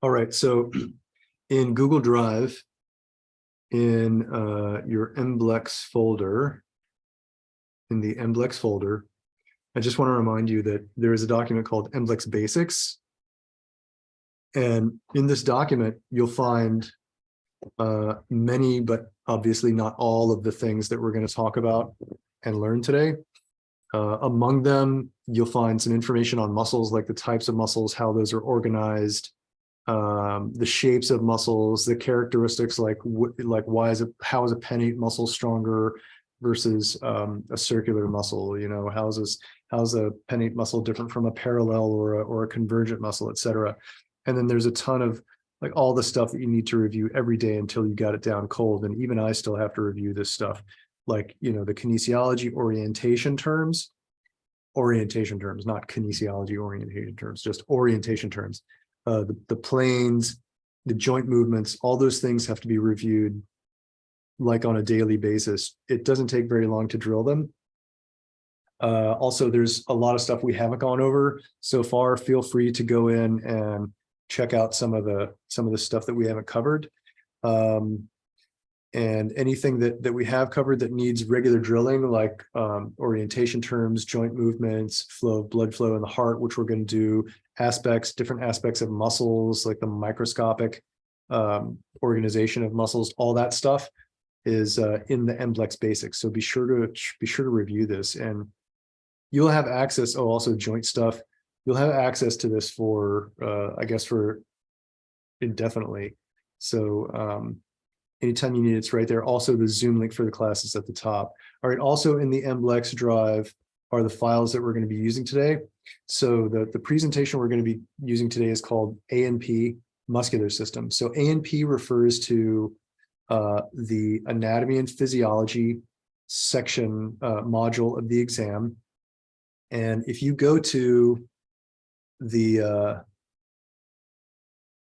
All right, so in Google Drive, in your MBLEx folder, in the MBLEx folder, I just want to remind you that there is a document called MBLEx Basics. And in this document, you'll find many, but obviously not all of the things that we're going to talk about and learn today. Among them, you'll find some information on muscles, like the types of muscles, how those are organized, the shapes of muscles, the characteristics, like how is a pennate muscle stronger versus a circular muscle? You know, how's a pennate muscle different from a parallel or a convergent muscle, etc. And then there's a ton of like all the stuff that you need to review every day until you got it down cold. And even I still have to review this stuff, like, you know, the kinesiology orientation terms, not kinesiology orientation terms, just orientation terms. The planes, the joint movements, all those things have to be reviewed like on a daily basis. It doesn't take very long to drill them. Also, there's a lot of stuff we haven't gone over so far. Feel free to go in and check out some of the stuff that we haven't covered. And anything that we have covered that needs regular drilling, like orientation terms, joint movements, blood flow in the heart, which we're going to do, different aspects of muscles, like the microscopic organization of muscles, all that stuff is in the MBLEx Basics. So be sure to review this, and you'll have access. Oh, also joint stuff. You'll have access to this for, I guess, for indefinitely. So anytime you need it's right there. Also, the Zoom link for the class is at the top. All right, also in the MBLEx drive are the files that we're going to be using today. So the presentation we're going to be using today is called A&P muscular system. So A&P refers to the anatomy and physiology section module of the exam. And if you go to the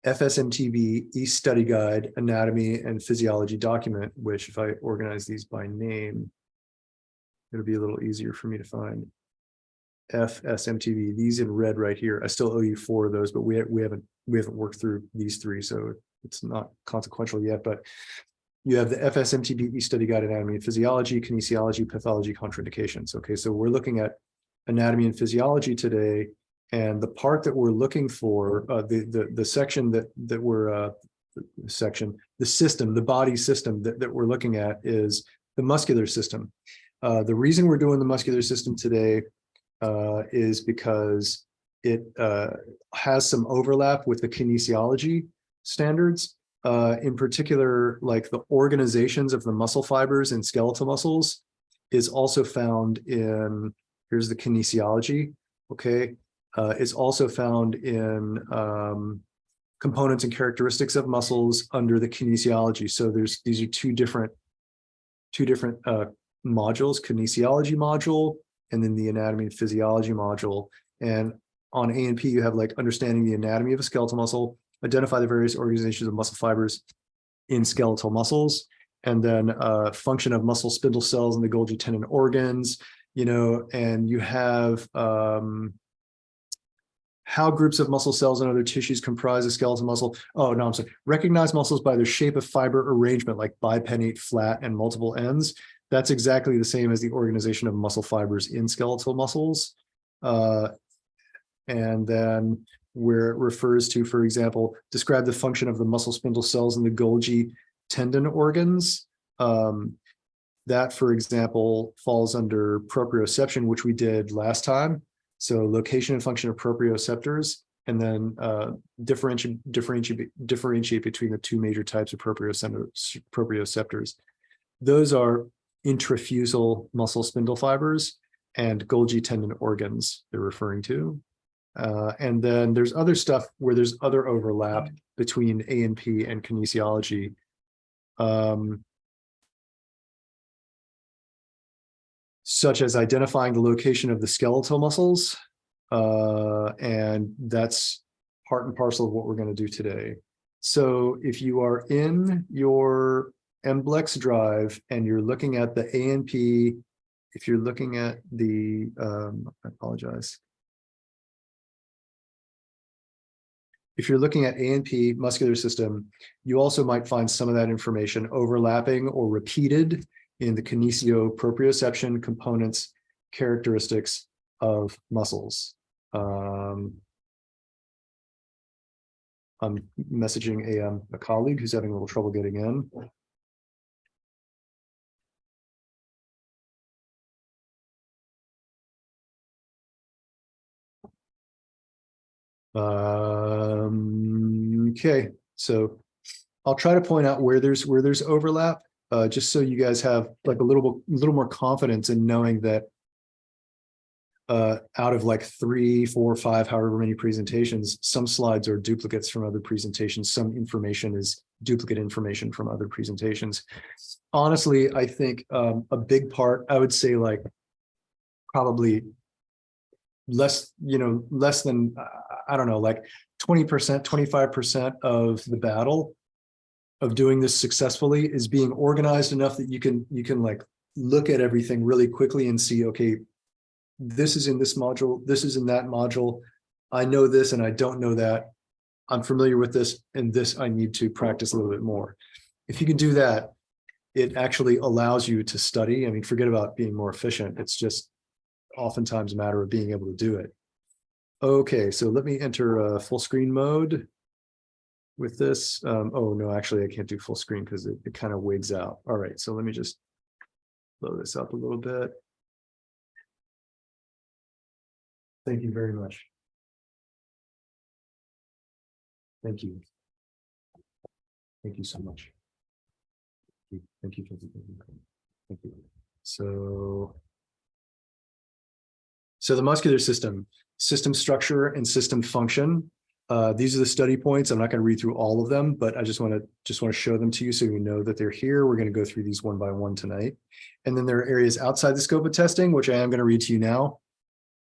FSMTB e-study guide, anatomy and physiology document, which if I organize these by name, it'll be a little easier for me to find. FSMTB, these in red right here. I still owe you 4 of those, but we haven't worked through these 3, so it's not consequential yet. But you have the FSMTB e-study guide, anatomy and physiology, kinesiology, pathology, contraindications. Okay, so we're looking at anatomy and physiology today. And the part that we're looking for, the section that we're the system, the body system that we're looking at is the muscular system. The reason we're doing the muscular system today is because it has some overlap with the kinesiology standards. In particular, like the organizations of the muscle fibers in skeletal muscles is also found in, here's the kinesiology, okay? Is also found in components and characteristics of muscles under the kinesiology. So these are two different modules, kinesiology module, and then the anatomy and physiology module. And on A&P, you have like understanding the anatomy of a skeletal muscle, identify the various organizations of muscle fibers in skeletal muscles, and then function of muscle spindle cells and the Golgi tendon organs, you know, and you have how groups of muscle cells and other tissues comprise a skeletal muscle. Oh, no, I'm sorry. Recognize muscles by their shape of fiber arrangement, like bipennate, flat, and multiple ends. That's exactly the same as the organization of muscle fibers in skeletal muscles. And then where it refers to, for example, describe the function of the muscle spindle cells and the Golgi tendon organs. That, for example, falls under proprioception, which we did last time. So location and function of proprioceptors, and then differentiate between the 2 major types of proprioceptors. Those are intrafusal muscle spindle fibers and Golgi tendon organs they're referring to. And then there's other stuff where there's other overlap between A&P and kinesiology. Such as identifying the location of the skeletal muscles. And that's part and parcel of what we're going to do today. So if you are in your MBLEx drive and you're looking at the A&P, if you're looking at the, I apologize. if you're looking at A&P muscular system, you also might find some of that information overlapping or repeated in the kinesio-proprioception components characteristics of muscles. I'm messaging a colleague who's having a little trouble getting in. Okay, so I'll try to point out where there's overlap, just so you guys have like a little more confidence in knowing that out of like 3, 4, 5, however many presentations, some slides are duplicates from other presentations. Some information is duplicate information from other presentations. Honestly, I think a big part, I would say like probably less than, I don't know, like 20%, 25% of the battle of doing this successfully is being organized enough that you can like look at everything really quickly and see, okay, this is in this module, this is in that module. I know this and I don't know that. I'm familiar with this and this I need to practice a little bit more. If you can do that, it actually allows you to study. I mean, forget about being more efficient. It's just oftentimes a matter of being able to do it. Okay, so let me enter full screen mode with this. Oh no, actually I can't do full screen because it kind of wigs out. All right, so let me just blow this up a little bit. Thank you very much. Thank you. Thank you so much. Thank you. Thank you. So the muscular system structure and system function. These are the study points. I'm not going to read through all of them, but I just want to show them to you so you know that they're here. We're going to go through these one by one tonight. And then there are areas outside the scope of testing, which I am going to read to you now.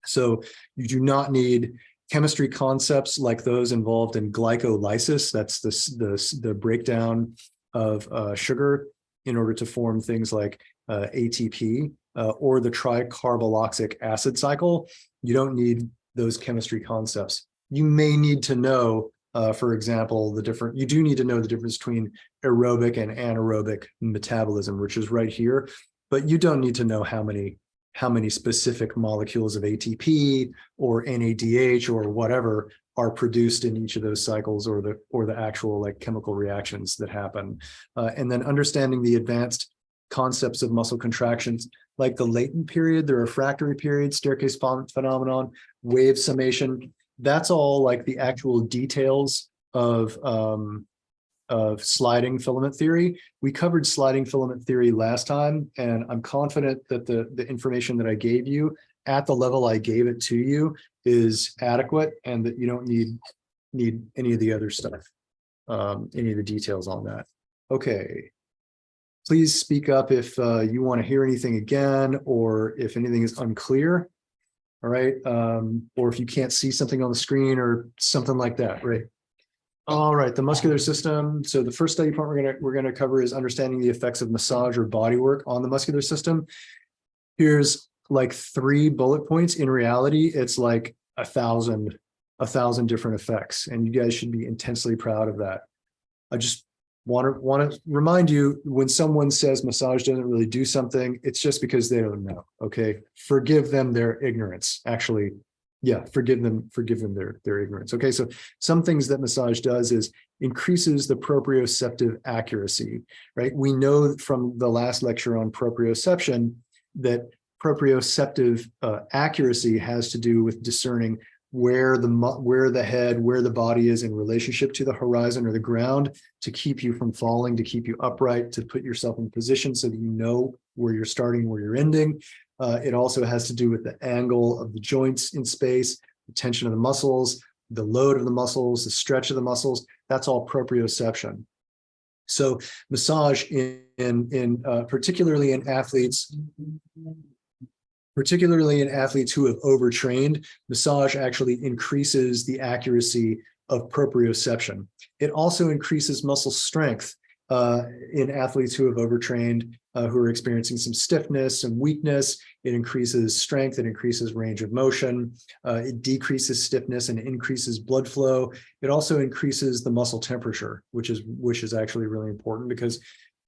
So you do not need chemistry concepts like those involved in glycolysis. That's the breakdown of sugar in order to form things like ATP or the tricarboxylic acid cycle. You don't need those chemistry concepts. You may need to know, for example, you do need to know the difference between aerobic and anaerobic metabolism, which is right here, but you don't need to know how many specific molecules of ATP or NADH or whatever are produced in each of those cycles, or the actual like chemical reactions that happen. And then understanding the advanced concepts of muscle contractions, like the latent period, the refractory period, staircase phenomenon, wave summation. That's all like the actual details of sliding filament theory. We covered sliding filament theory last time, and I'm confident that the information that I gave you at the level I gave it to you is adequate, and that you don't need any of the other stuff, any of the details on that. Okay. Please speak up if you want to hear anything again, or if anything is unclear. All right. Or if you can't see something on the screen or something like that, right? All right, the muscular system. So the first study point we're gonna cover is understanding the effects of massage or body work on the muscular system. Here's like 3 bullet points. In reality, it's like 1,000 different effects, and you guys should be intensely proud of that. I just want to remind you, when someone says massage doesn't really do something, it's just because they don't know. Okay, forgive them their ignorance. Actually, yeah, forgive them their ignorance. Okay, so some things that massage does is increases the proprioceptive accuracy, right? We know from the last lecture on proprioception that proprioceptive accuracy has to do with discerning where the head, where the body is in relationship to the horizon or the ground, to keep you from falling, to keep you upright, to put yourself in position so that you know where you're starting, where you're ending. It also has to do with the angle of the joints in space, the tension of the muscles, the load of the muscles, the stretch of the muscles. That's all proprioception. So massage particularly in athletes who have overtrained, massage actually increases the accuracy of proprioception. It also increases muscle strength in athletes who have overtrained, who are experiencing some stiffness, some weakness. It increases strength, it increases range of motion, it decreases stiffness and increases blood flow. It also increases the muscle temperature, which is actually really important because,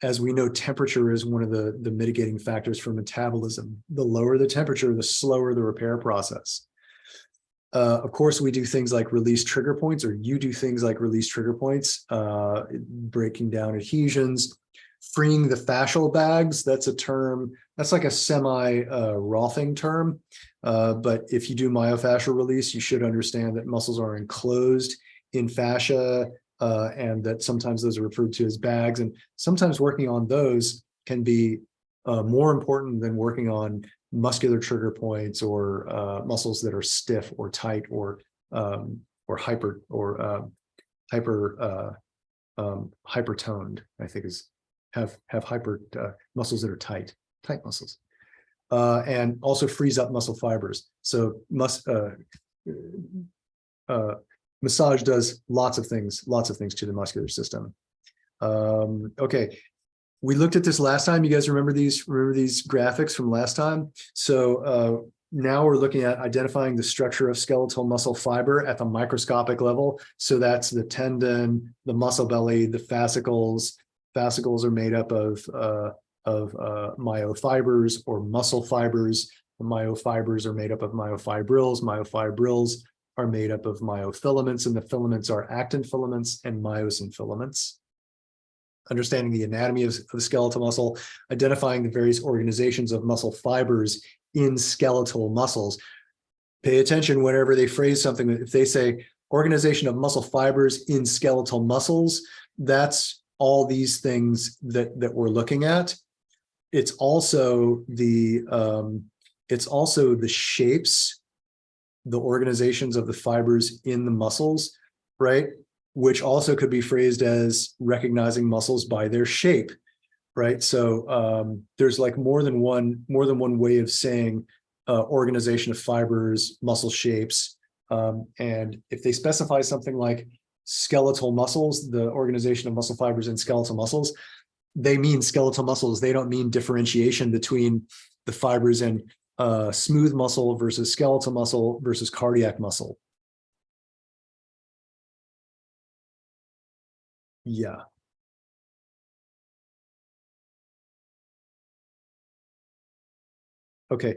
as we know, temperature is one of the mitigating factors for metabolism. The lower the temperature, the slower the repair process. Of course, we do things like release trigger points, or you do things like release trigger points, breaking down adhesions, freeing the fascial bags. That's a term, that's like a semi-Rothing term. But if you do myofascial release, you should understand that muscles are enclosed in fascia, and that sometimes those are referred to as bags. And sometimes working on those can be more important than working on muscular trigger points or muscles that are stiff or tight or hyper or hypertoned. I think is have hyper muscles that are tight muscles, and also frees up muscle fibers. So massage does lots of things to the muscular system. Okay. We looked at this last time. You guys remember these graphics from last time? So now we're looking at identifying the structure of skeletal muscle fiber at the microscopic level. So that's the tendon, the muscle belly, the fascicles. Fascicles are made up of myofibers or muscle fibers. The myofibers are made up of myofibrils. Myofibrils are made up of myofilaments, and the filaments are actin filaments and myosin filaments. Understanding the anatomy of the skeletal muscle, identifying the various organizations of muscle fibers in skeletal muscles. Pay attention whenever they phrase something. If they say organization of muscle fibers in skeletal muscles, that's all these things that we're looking at. It's also the shapes, the organizations of the fibers in the muscles, right? Which also could be phrased as recognizing muscles by their shape, right? So there's like more than one way of saying organization of fibers, muscle shapes. And if they specify something like skeletal muscles, the organization of muscle fibers in skeletal muscles, they mean skeletal muscles. They don't mean differentiation between the fibers in smooth muscle versus skeletal muscle versus cardiac muscle. Yeah. Okay.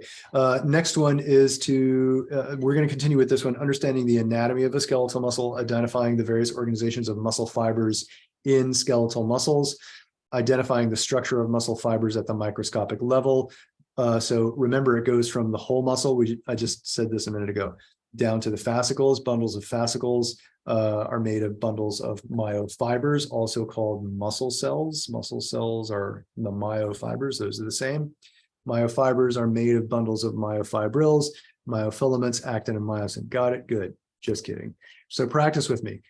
Next one is we're going to continue with this one, understanding the anatomy of a skeletal muscle, identifying the various organizations of muscle fibers in skeletal muscles, identifying the structure of muscle fibers at the microscopic level. So remember, it goes from the whole muscle, I just said this a minute ago, down to the fascicles. Bundles of fascicles are made of bundles of myofibers, also called muscle cells. Muscle cells are the myofibers. Those are the same. Myofibers are made of bundles of myofibrils, myofilaments, actin, and myosin. Got it? Good. Just kidding. So practice with me.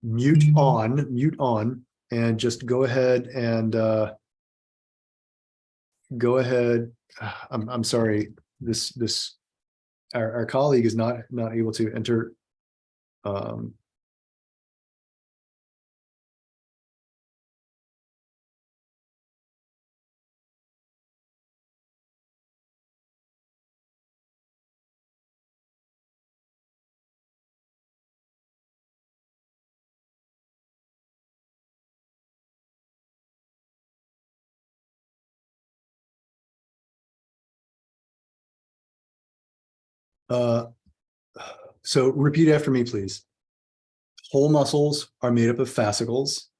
Mute on, and just go ahead and I'm sorry. Our colleague is not able to enter. So repeat after me, please. Whole muscles are made up of fascicles.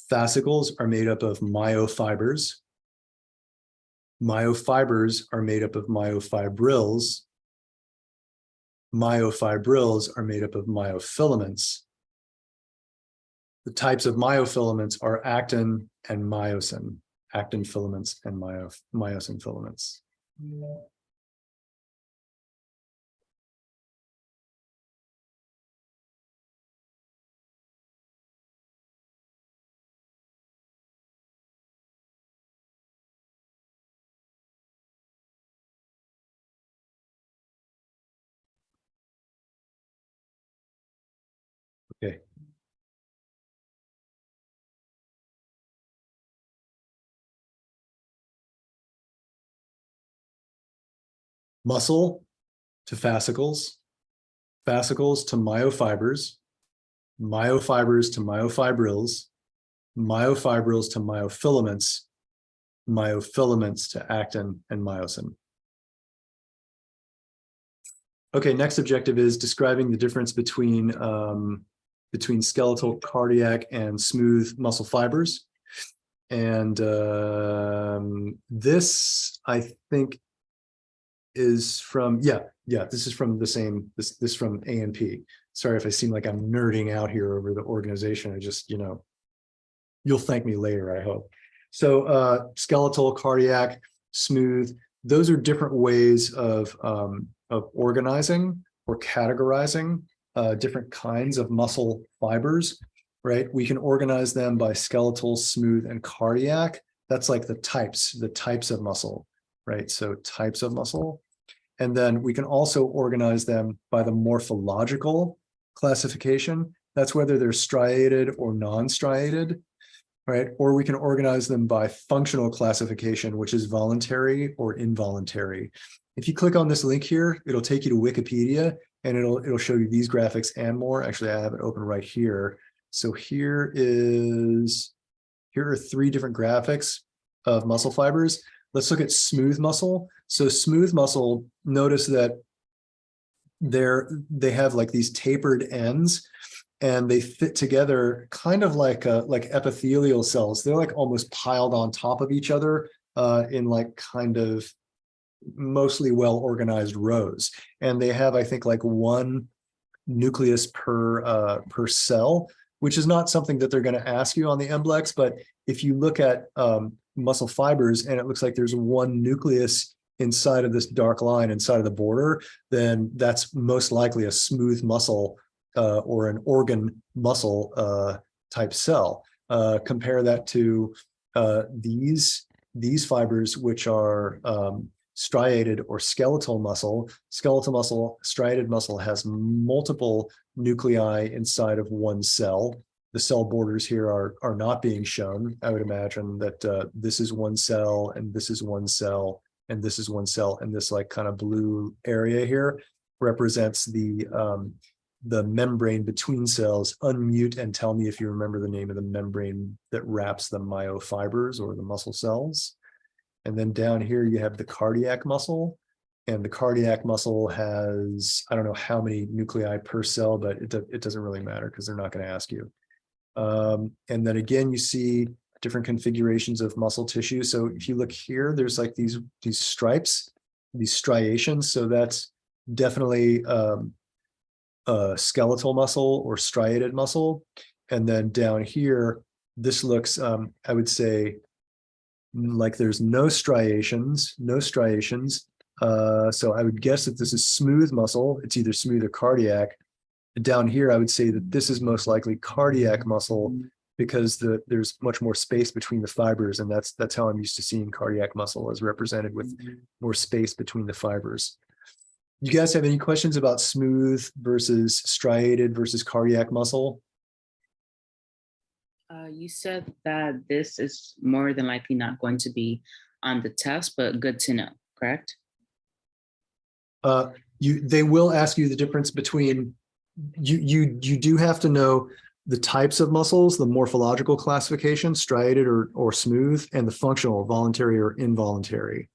Fascicles are made up of myofibers. Myofibers are made up of myofibrils. Myofibrils are made up of myofilaments. The types of myofilaments are actin and myosin, actin filaments and myosin filaments. Okay. muscle to fascicles, fascicles to myofibers, myofibers to myofibrils, myofibrils to myofilaments, myofilaments to actin and myosin. Okay, next objective is describing the difference between skeletal, cardiac, and smooth muscle fibers. And this, I think, is from, this is from the same, this from A&P. Sorry if I seem like I'm nerding out here over the organization. I just, you'll thank me later, I hope. So skeletal, cardiac, smooth, those are different ways of organizing or categorizing different kinds of muscle fibers, right? We can organize them by skeletal, smooth, and cardiac. That's like the types of muscle, right? So types of muscle. And then we can also organize them by the morphological classification. That's whether they're striated or non-striated, right? Or we can organize them by functional classification, which is voluntary or involuntary. If you click on this link here, it'll take you to Wikipedia and it'll show you these graphics and more. Actually, I have it open right here. So here are 3 different graphics of muscle fibers. Let's look at smooth muscle. So smooth muscle, notice that they have like these tapered ends and they fit together kind of like epithelial cells. They're like almost piled on top of each other in like kind of mostly well-organized rows. And they have, I think, like 1 nucleus per cell, which is not something that they're going to ask you on the MBLEx. But if you look at muscle fibers and it looks like there's 1 nucleus inside of this dark line inside of the border, then that's most likely a smooth muscle or an organ muscle type cell. Compare that to these fibers, which are striated or skeletal muscle. Skeletal muscle, striated muscle has multiple nuclei inside of 1 cell. The cell borders here are not being shown. I would imagine that this is 1 cell and this is 1 cell and this is 1 cell, and this like kind of blue area here represents the membrane between cells. Unmute and tell me if you remember the name of the membrane that wraps the myofibers or the muscle cells. And then down here, you have the cardiac muscle, and the cardiac muscle has, I don't know how many nuclei per cell, but it doesn't really matter because they're not going to ask you. And then again, you see different configurations of muscle tissue. So if you look here, there's like these stripes, these striations. So that's definitely skeletal muscle or striated muscle. And then down here, this looks, I would say, like there's no striations. So I would guess that this is smooth muscle. It's either smooth or cardiac. Down here, I would say that this is most likely cardiac muscle because there's much more space between the fibers, and that's how I'm used to seeing cardiac muscle as represented with more space between the fibers. You guys have any questions about smooth versus striated versus cardiac muscle? You said that this is more than likely not going to be on the test, but good to know, correct? They will ask you the difference between, you do have to know the types of muscles, the morphological classification, striated or smooth, and the functional, voluntary or involuntary.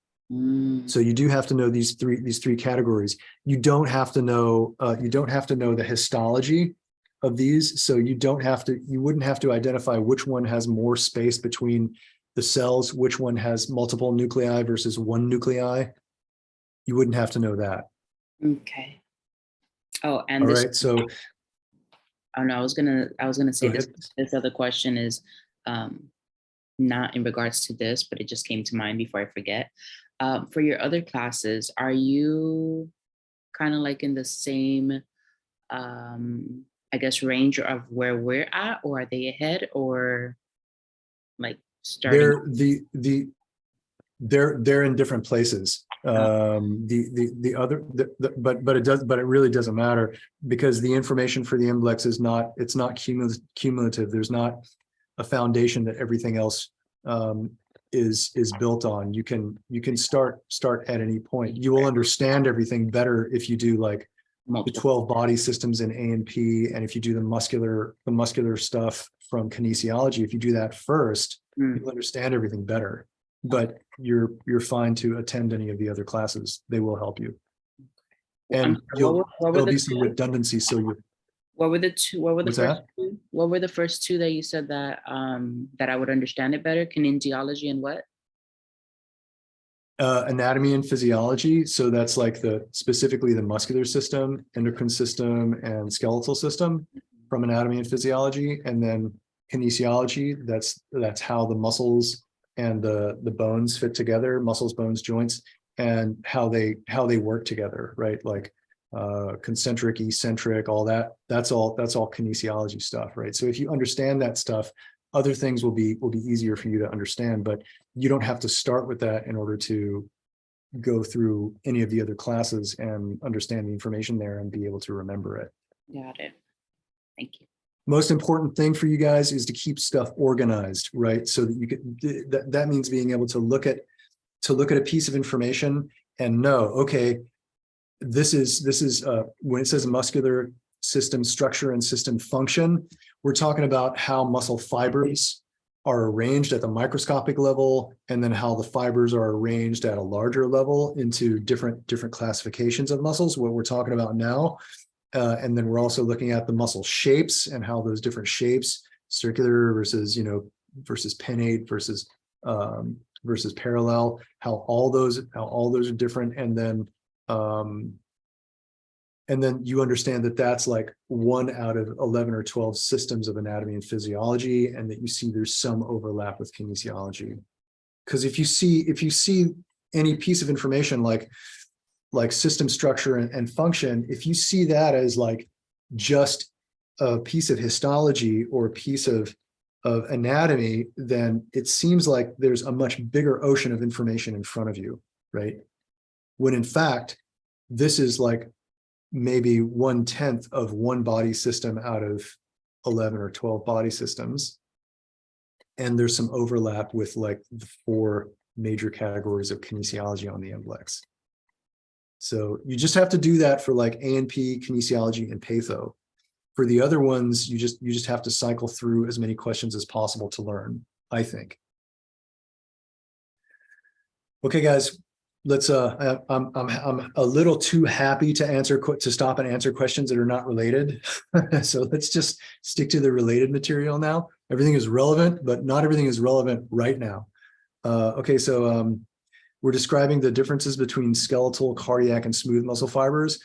So you do have to know these three categories. You don't have to know the histology of these. So you wouldn't have to identify which one has more space between the cells, which one has multiple nuclei versus 1 nuclei. You wouldn't have to know that. Okay. Oh, and all this, right. So oh no, I was gonna say this other question is not in regards to this, but it just came to mind before I forget. For your other classes, are you kind of like in the same I guess range of where we're at, or are they ahead, or like starting? They're in different places. But it really doesn't matter because the information for the MBLEx is not cumulative. There's not a foundation that everything else is built on. You can start at any point. You will understand everything better if you do like the 12 body systems in A&P, and if you do the muscular stuff from kinesiology, if you do that first, you'll understand everything better. But you're fine to attend any of the other classes. They will help you. And there'll be some redundancy. So what were the two? What were the What's first that? two? What were the first two that you said that that I would understand it better? Kinesiology and what? Anatomy and physiology. So that's like specifically the muscular system, endocrine system, and skeletal system from anatomy and physiology. And then kinesiology, that's how the muscles and the bones fit together, muscles, bones, joints, and how they work together, right? Like concentric, eccentric, all that. That's all kinesiology stuff, right? So if you understand that stuff, other things will be easier for you to understand, but you don't have to start with that in order to go through any of the other classes and understand the information there and be able to remember it. Got it. Thank you. Most important thing for you guys is to keep stuff organized, right? So that you can, that means being able to look at a piece of information and know, okay, this is when it says muscular system structure and system function, we're talking about how muscle fibers are arranged at the microscopic level, and then how the fibers are arranged at a larger level into different classifications of muscles, what we're talking about now. And then we're also looking at the muscle shapes and how those different shapes, circular versus, versus pinnate versus parallel, how all those are different. And then you understand that that's like 1 out of 11 or 12 systems of anatomy and physiology, and that you see there's some overlap with kinesiology. Because if you see any piece of information like system structure and function, if you see that as like just a piece of histology or a piece of anatomy, then it seems like there's a much bigger ocean of information in front of you, right? When in fact, this is like maybe 1/10 of one body system out of 11 or 12 body systems. And there's some overlap with like the 4 major categories of kinesiology on the MBLEx. So you just have to do that for like A&P, kinesiology, and patho. For the other ones, you just have to cycle through as many questions as possible to learn, I think. Okay, guys, let's I'm a little too happy to stop and answer questions that are not related. So let's just stick to the related material now. Everything is relevant, but not everything is relevant right now. Okay, so we're describing the differences between skeletal, cardiac, and smooth muscle fibers.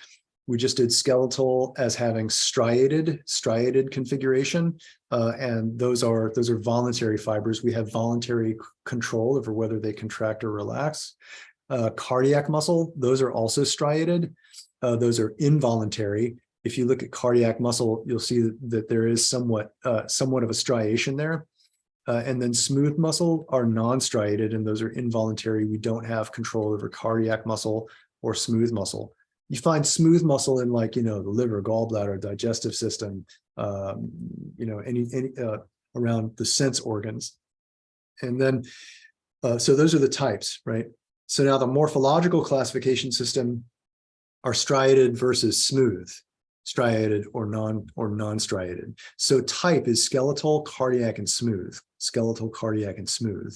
We just did skeletal as having striated configuration, and those are voluntary fibers. We have voluntary control over whether they contract or relax. Cardiac muscle, those are also striated. Those are involuntary. If you look at cardiac muscle, you'll see that there is somewhat of a striation there. And then smooth muscle are non-striated, and those are involuntary. We don't have control over cardiac muscle or smooth muscle. You find smooth muscle in like, the liver, gallbladder, digestive system, any around the sense organs. And then, so those are the types, right? So now the morphological classification system are striated versus smooth, striated or non-striated. So type is skeletal, cardiac, and smooth. Skeletal, cardiac, and smooth.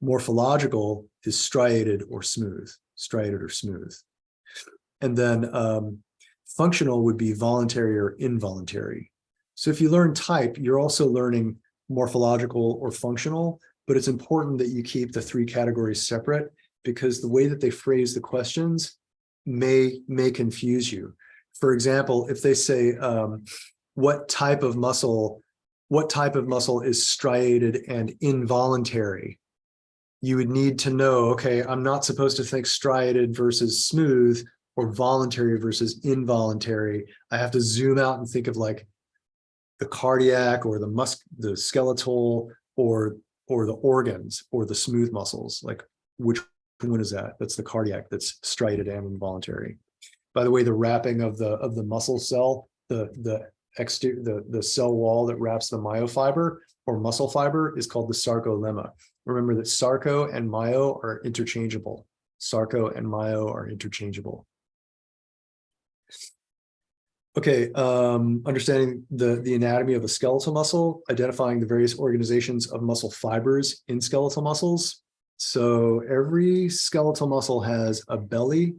Morphological is striated or smooth. And then functional would be voluntary or involuntary. So if you learn type, you're also learning morphological or functional, but it's important that you keep the 3 categories separate, because the way that they phrase the questions may confuse you. For example, if they say, what type of muscle is striated and involuntary? You would need to know, okay, I'm not supposed to think striated versus smooth or voluntary versus involuntary. I have to zoom out and think of like the cardiac or the skeletal or the organs or the smooth muscles. Like which one is that? That's the cardiac, that's striated and involuntary. By the way, the wrapping of the muscle cell, the cell wall that wraps the myofiber or muscle fiber is called the sarcolemma. Remember that sarco and myo are interchangeable. Sarco and myo are interchangeable. Okay, understanding the anatomy of a skeletal muscle, identifying the various organizations of muscle fibers in skeletal muscles. So every skeletal muscle has a belly,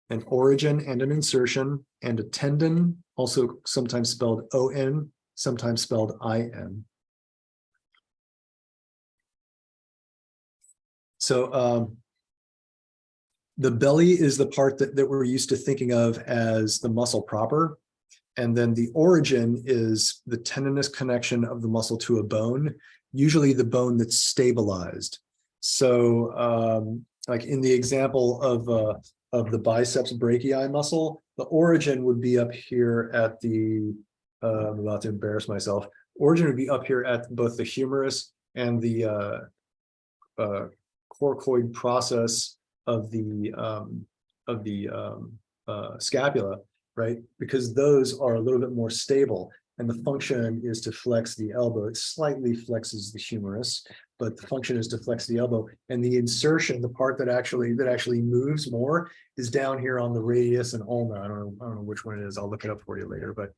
an origin and an insertion, and a tendon, also sometimes spelled O-N, sometimes spelled I-N. So the belly is the part that we're used to thinking of as the muscle proper. And then the origin is the tendinous connection of the muscle to a bone, usually the bone that's stabilized. So like in the example of the biceps brachii muscle, the origin would be up here at the, I'm about to embarrass myself, origin would be up here at both the humerus and the coracoid process of the scapula, right? Because those are a little bit more stable, and the function is to flex the elbow. It slightly flexes the humerus, but the function is to flex the elbow. And the insertion, the part that actually moves more, is down here on the radius and ulna. I don't know which one it is. I'll look it up for you later, but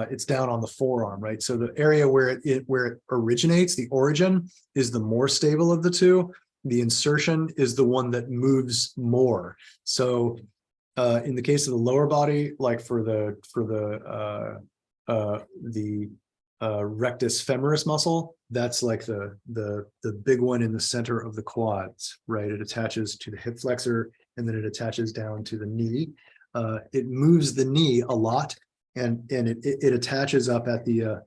it's down on the forearm, right? So the area where it originates, the origin, is the more stable of the two. The insertion is the one that moves more. So in the case of the lower body, like for the rectus femoris muscle, that's like the big one in the center of the quads, right? It attaches to the hip flexor and then it attaches down to the knee. It moves the knee a lot, and it attaches up at the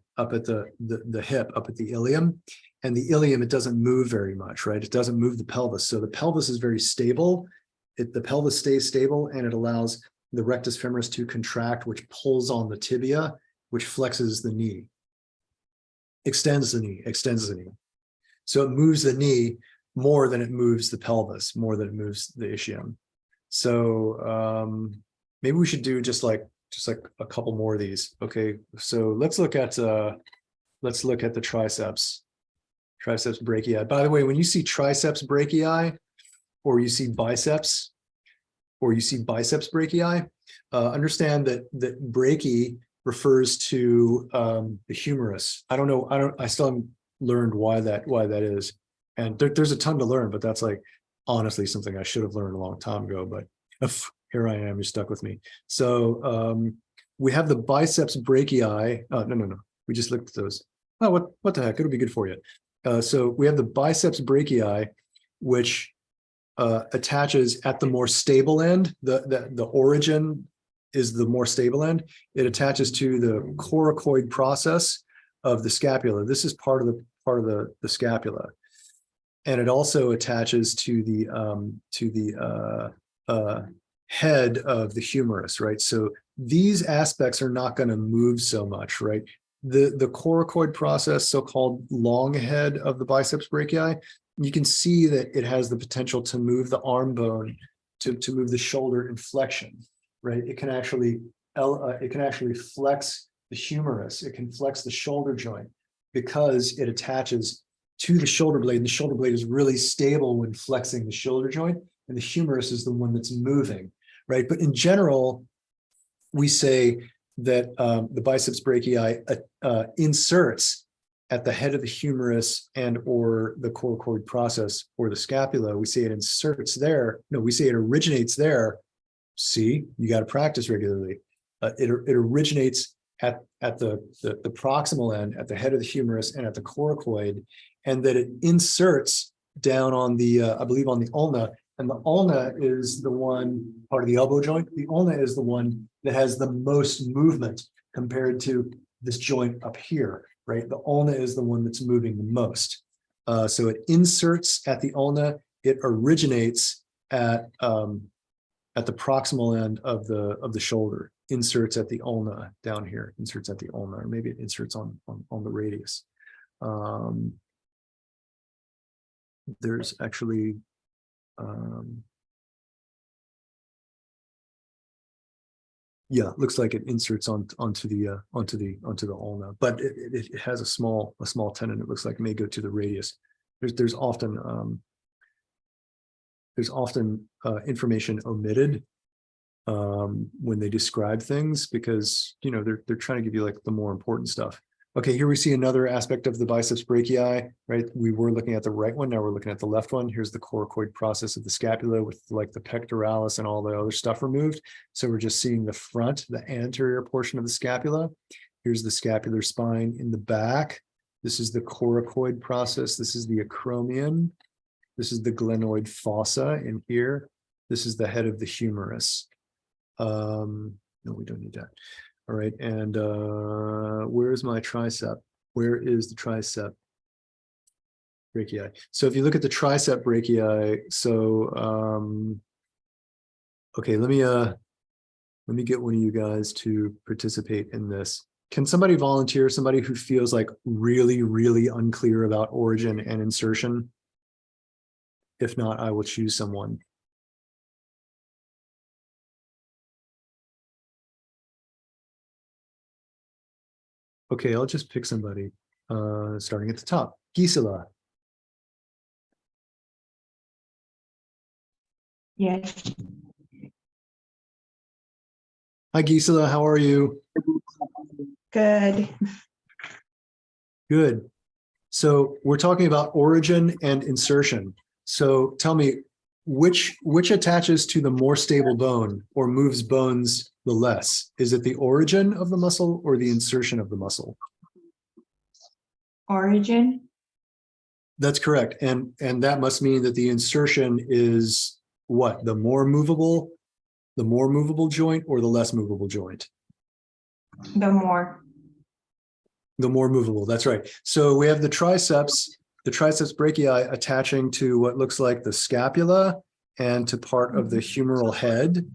hip, up at the ilium. And the ilium, it doesn't move very much, right? It doesn't move the pelvis. So the pelvis is very stable. The pelvis stays stable, and it allows the rectus femoris to contract, which pulls on the tibia, which flexes the knee, extends the knee. So it moves the knee more than it moves the pelvis, more than it moves the ischium. So maybe we should do just like a couple more of these. Okay, so let's look at the triceps brachii. By the way, when you see triceps brachii, or you see biceps brachii, understand that brachii refers to the humerus. I still haven't learned why that is. And there's a ton to learn, but that's like honestly something I should have learned a long time ago, but here I am, you're stuck with me. So we have the biceps brachii. No. We just looked at those. Oh, what the heck? It'll be good for you. So we have the biceps brachii, which attaches at the more stable end. The origin is the more stable end. It attaches to the coracoid process of the scapula. This is part of the scapula, and it also attaches to the head of the humerus, right? So these aspects are not going to move so much, right? The coracoid process, so-called long head of the biceps brachii, you can see that it has the potential to move the arm bone, to move the shoulder in flexion, right? It can actually flex the humerus. It can flex the shoulder joint because it attaches to the shoulder blade. And the shoulder blade is really stable when flexing the shoulder joint, and the humerus is the one that's moving, right? But in general, we say that the biceps brachii inserts at the head of the humerus and or the coracoid process or the scapula. We say it inserts there. No, we say it originates there. See, you got to practice regularly. It originates at the proximal end, at the head of the humerus and at the coracoid, and that it inserts down on the, I believe on the ulna. And the ulna is the one, part of the elbow joint. The ulna is the one that has the most movement compared to this joint up here, right? The ulna is the one that's moving the most. So it inserts at the ulna. It originates at the proximal end of the shoulder. Inserts at the ulna down here. Inserts at the ulna, or maybe it inserts on the radius. There's actually yeah, it looks like it inserts onto the ulna, but it has a small tendon. It looks like it may go to the radius. there's often information omitted when they describe things, because they're trying to give you like the more important stuff. Okay, here we see another aspect of the biceps brachii, right? We were looking at the right one, now we're looking at the left one. Here's the coracoid process of the scapula with like the pectoralis and all the other stuff removed. So we're just seeing the front, the anterior portion of the scapula. Here's the scapular spine in the back. This is the coracoid process. This is the acromion. This is the glenoid fossa in here. This is the head of the humerus. No, we don't need that. All right, and where's my tricep? Where is the tricep brachii? So if you look at the tricep brachii, so okay, let me get one of you guys to participate in this. Can somebody volunteer? Somebody who feels like really, really unclear about origin and insertion? If not, I will choose someone. Okay, I'll just pick somebody, starting at the top. Gisela. Yes. Hi, Gisela, how are you? Good. Good. So we're talking about origin and insertion. So tell me, which attaches to the more stable bone or moves bones the less? Is it the origin of the muscle or the insertion of the muscle? Origin. That's correct. And that must mean that the insertion is what? The more movable joint or the less movable joint? The more. The more movable, that's right. So we have the triceps brachii attaching to what looks like the scapula and to part of the humeral head,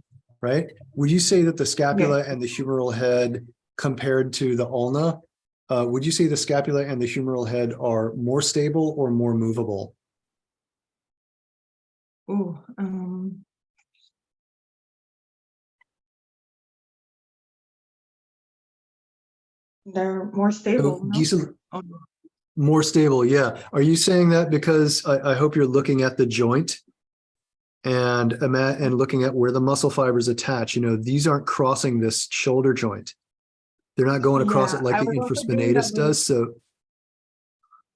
right? Would you say that the scapula and the humeral head compared to the ulna, would you say the scapula and the humeral head are more stable or more movable? Ooh, they're more stable. So, No? Gisela, Oh, more stable, yeah. Are you saying that because I hope you're looking at the joint and looking at where the muscle fibers attach? These aren't crossing this shoulder joint. They're not going across it yeah, like I the was also doing infraspinatus does. So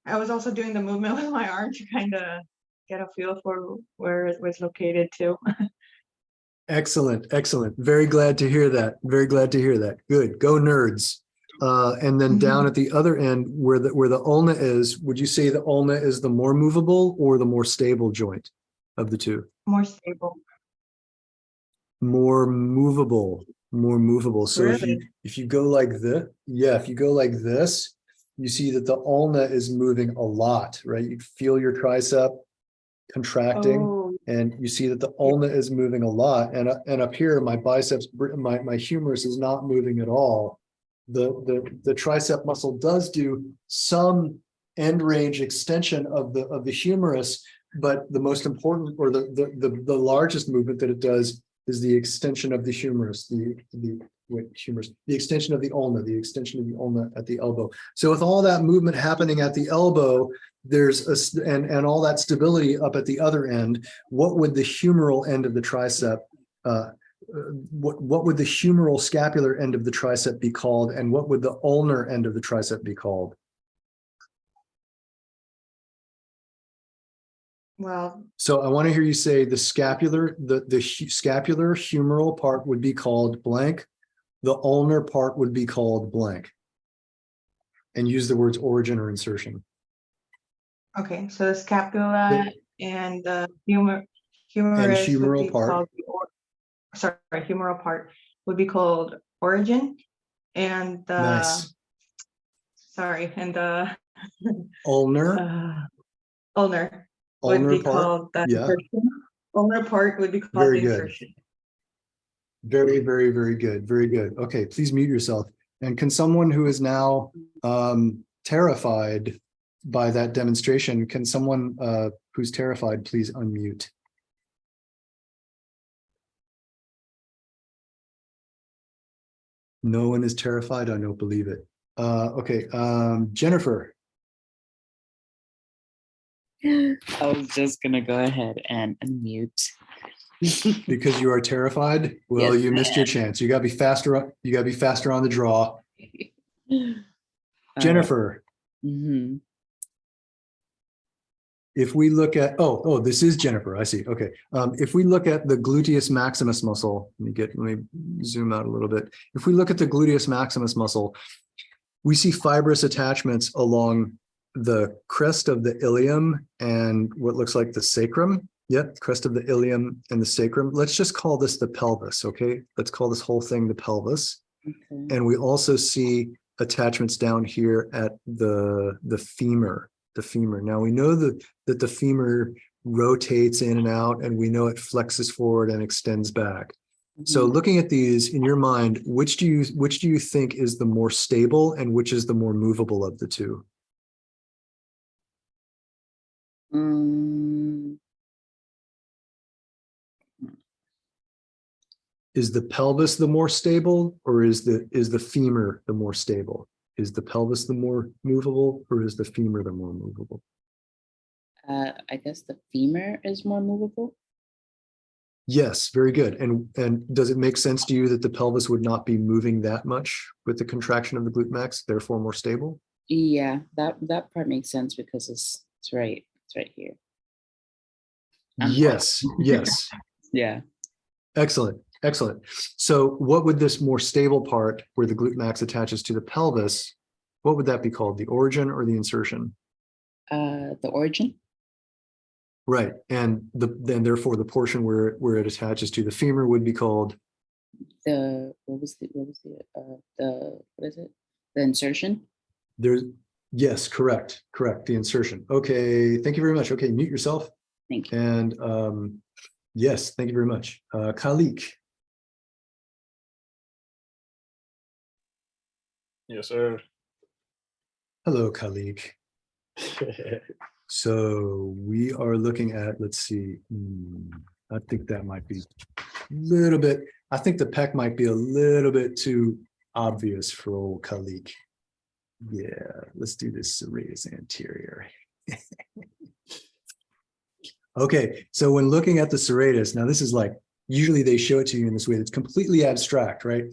I was also doing the movement with my arm to kind of get a feel for where it was located too. excellent, excellent. Very glad to hear that. Very glad to hear that. Good. Go nerds. And then down at the other end where the ulna is, would you say the ulna is the more movable or the more stable joint of the two? More stable. More movable, more movable. So Really? if you go like this, yeah, if you go like this, you see that the ulna is moving a lot, right? You feel your tricep contracting, Oh, and you see that the ulna is moving a lot. And up here, my biceps, my humerus is not moving at all. The tricep muscle does do some end range extension of the humerus, but the most important, or the largest movement that it does is the extension of the humerus, the extension of the ulna at the elbow. So with all that movement happening at the elbow, there's and all that stability up at the other end, what would the humeral end of the tricep, what would the humeral scapular end of the tricep be called, and what would the ulnar end of the tricep be called? well, So I want to hear you say the scapular, the scapular humeral part would be called blank. The ulnar part would be called blank. And use the words origin or insertion. okay. So the scapula and the humerus would humeral be part. called humeral part would be called origin, and the Nice. and the Ulnar. ulnar would Ulnar be part. called the Yeah. insertion. Ulnar part would be called Very the good. insertion. Very, very, very good. Very good. Okay, please mute yourself. And can someone who is now terrified by that demonstration, can someone who's terrified please unmute? No one is terrified. I don't believe it. Okay, Jennifer. I was just gonna go ahead and unmute. Because you are terrified? Well, Yes, you I missed your am. chance. You gotta be faster. You gotta be faster on the draw. All right. Jennifer, Mhm. if we look at, this is Jennifer. I see. Okay. If we look at the gluteus maximus muscle, let me zoom out a little bit. If we look at the gluteus maximus muscle, we see fibrous attachments along the crest of the ilium and what looks like the sacrum. Yep, crest of the ilium and the sacrum. Let's just call this the pelvis, okay? Let's call this whole thing the pelvis. Okay. And we also see attachments down here at the femur, Now we know that the femur rotates in and out, and we know it flexes forward and extends back. So Mhm. looking at these in your mind, which do you think is the more stable and which is the more movable of the two? Mm, Is the pelvis the more stable, or is the femur the more stable? Is the pelvis the more movable, or is the femur the more movable? I guess the femur is more movable. Yes, very good. And does it make sense to you that the pelvis would not be moving that much with the contraction of the glute max, therefore more stable? Yeah, that part makes sense because it's right here. I'm pointing. Yes, yes. Yeah. Excellent, excellent. So what would this more stable part where the glute max attaches to the pelvis, what would that be called? The origin or the insertion? The origin. Right. And then therefore the portion where it attaches to the femur would be called The what is it? The insertion. there's yes, correct. The insertion. Okay, thank you very much. Okay, mute yourself. Thank you. And yes, thank you very much. Khalik. Yes, sir. Hello, Khalik. So we are looking at, let's see, I think that might be a little bit, I think the pec might be a little bit too obvious for old Khalik. Yeah, let's do this serratus anterior. Okay, so when looking at the serratus, now this is like, usually they show it to you in this way. It's completely abstract, right?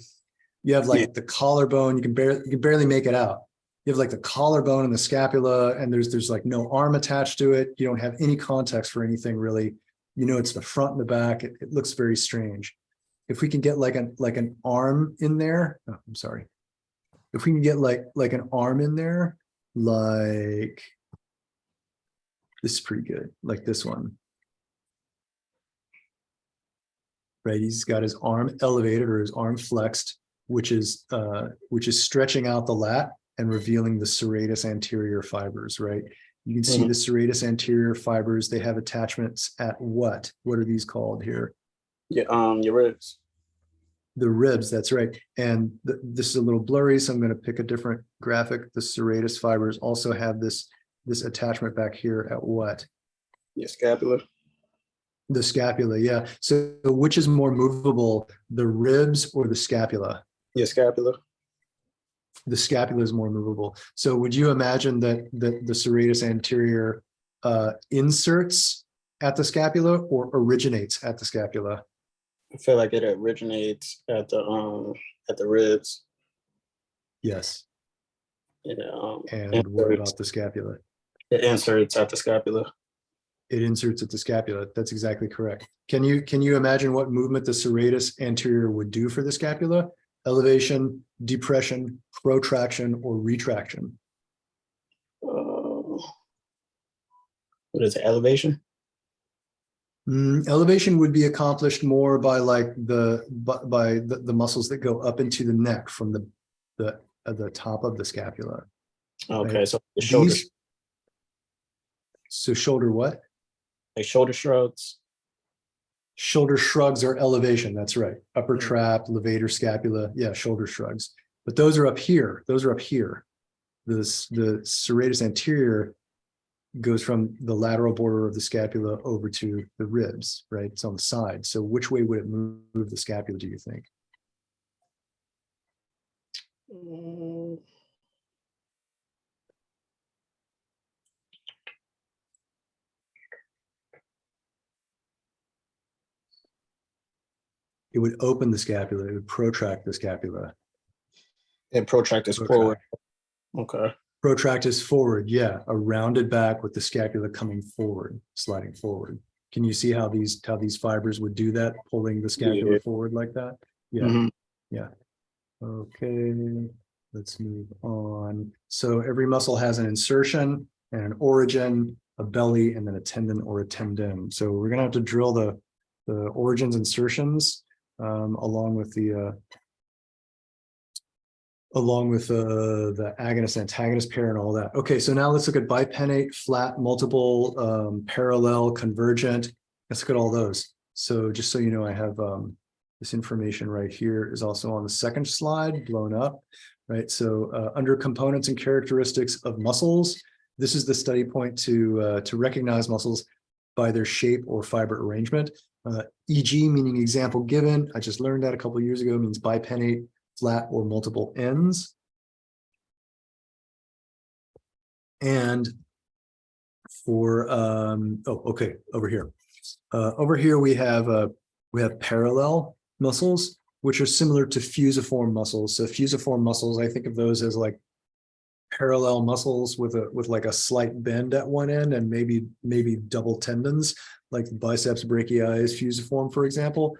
You have like the collarbone, you can barely make it out. You have like the collarbone and the scapula, and there's like no arm attached to it. You don't have any context for anything really. You know, it's the front and the back. It looks very strange. If we can get like an arm in there, oh, I'm sorry. If we can get like an arm in there, like this is pretty good, like this one. Right, he's got his arm elevated or his arm flexed, which is stretching out the lat and revealing the serratus anterior fibers, right? You can see the serratus anterior fibers, they have attachments at what? What are these called here? Yeah, your ribs. The ribs, that's right. And this is a little blurry, so I'm going to pick a different graphic. The serratus fibers also have this attachment back here at what? Your scapula. The scapula, yeah. So which is more movable, the ribs or the scapula? Your scapula. The scapula is more movable. So would you imagine that the serratus anterior inserts at the scapula or originates at the scapula? I feel like it originates at the ribs. Yes. And what about the scapula? It inserts at the scapula. It inserts at the scapula. That's exactly correct. Can you imagine what movement the serratus anterior would do for the scapula? Elevation, depression, protraction, or retraction? What is it? Elevation? Elevation would be accomplished more by like the muscles that go up into the neck from the top of the scapula. Okay, right? so the shoulder. So shoulder what? Like shoulder shrugs. Shoulder shrugs are elevation. That's right. Upper trap, levator scapula. Yeah, shoulder shrugs. But those are up here. Those are up here. The serratus anterior goes from the lateral border of the scapula over to the ribs, right? It's on the side. So which way would it move the scapula, do you think? it would open the scapula, it would protract the scapula. And protractus forward. Okay. Protractus forward, yeah, a rounded back with the scapula coming forward, sliding forward. Can you see how these fibers would do that, pulling the scapula forward like that? Yeah, Mhm. yeah. Okay, let's move on. So every muscle has an insertion and an origin, a belly, and then a tendon or a tendon. So we're gonna have to drill the origins, insertions, along with the agonist antagonist pair and all that. Okay, so now let's look at bipennate, flat, multiple, parallel, convergent. Let's look at all those. So just so you know, I have this information right here is also on the second slide, blown up, right? So under components and characteristics of muscles, this is the study point to recognize muscles by their shape or fiber arrangement. E.g. meaning example given. I just learned that a couple of years ago, means bipennate, flat or multiple ends. And for over here. Over here we have parallel muscles, which are similar to fusiform muscles. So fusiform muscles, I think of those as like parallel muscles with like a slight bend at one end and maybe double tendons, like the biceps brachii is fusiform, for example.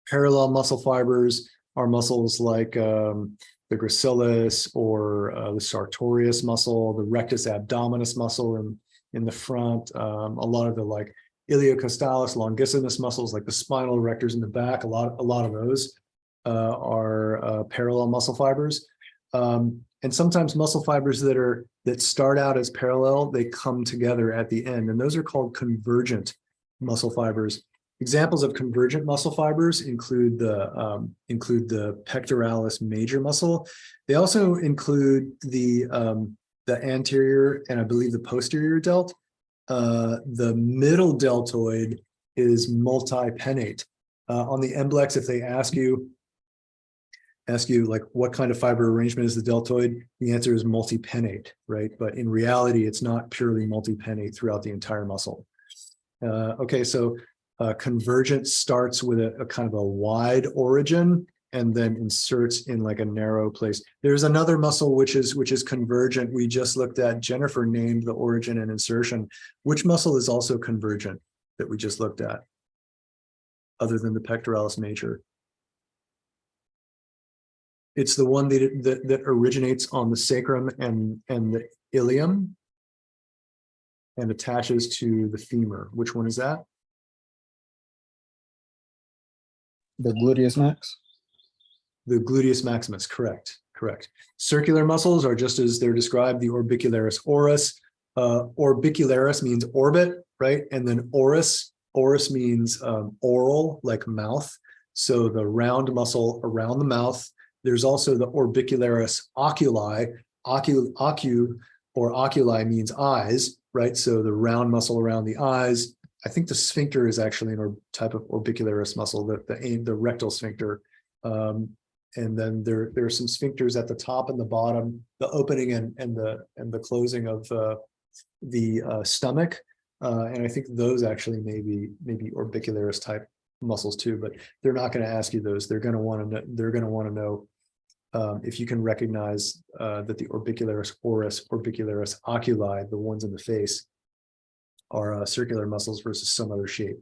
Parallel muscle fibers are muscles like the gracilis or the sartorius muscle, the rectus abdominis muscle in the front, a lot of the like iliocostalis longissimus muscles, like the spinal erectors in the back, a lot of those are parallel muscle fibers. And sometimes muscle fibers that start out as parallel, they come together at the end, and those are called convergent muscle fibers. Examples of convergent muscle fibers include the pectoralis major muscle. They also include the anterior and I believe the posterior delt. The middle deltoid is multipennate. On the MBLEx, if they ask you like what kind of fiber arrangement is the deltoid, the answer is multipennate, right? But in reality, it's not purely multipennate throughout the entire muscle. Okay, so convergent starts with a kind of a wide origin and then inserts in like a narrow place. There's another muscle which is convergent. We just looked at, Jennifer named the origin and insertion. Which muscle is also convergent that we just looked at, other than the pectoralis major? It's the one that originates on the sacrum and the ilium and attaches to the femur. Which one is that? The gluteus max. The gluteus maximus, correct. Circular muscles are just as they're described, the orbicularis oris. Orbicularis means orbit, right? And then oris means oral, like mouth. So the round muscle around the mouth. There's also the orbicularis oculi. Oculi means eyes, right? So the round muscle around the eyes. I think the sphincter is actually a type of orbicularis muscle, the rectal sphincter. And then there are some sphincters at the top and the bottom, the opening and the closing of the stomach. And I think those actually may be orbicularis type muscles too, but they're not going to ask you those. They're going to want to know if you can recognize that the orbicularis oris, orbicularis oculi, the ones in the face, are circular muscles versus some other shape.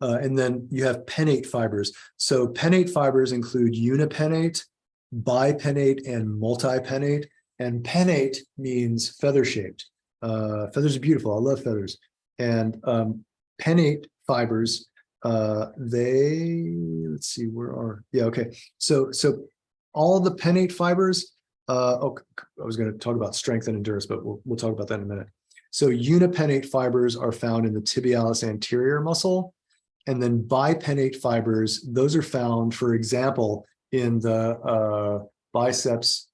And then you have pennate fibers. So pennate fibers include unipennate, bipennate, and multipennate. And pennate means feather-shaped. Feathers are beautiful. I love feathers. And pennate fibers, let's see, okay. So all the pennate fibers, I was going to talk about strength and endurance, but we'll talk about that in a minute. So unipennate fibers are found in the tibialis anterior muscle. And then bipennate fibers, those are found, for example, in the biceps,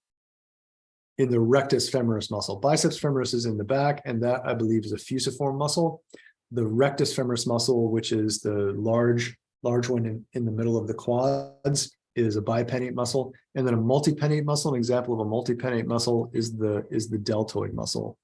in the rectus femoris muscle. Biceps femoris is in the back, and that, I believe, is a fusiform muscle. The rectus femoris muscle, which is the large one in the middle of the quads, is a bipennate muscle. And then a multipennate muscle, an example of a multipennate muscle is the deltoid muscle.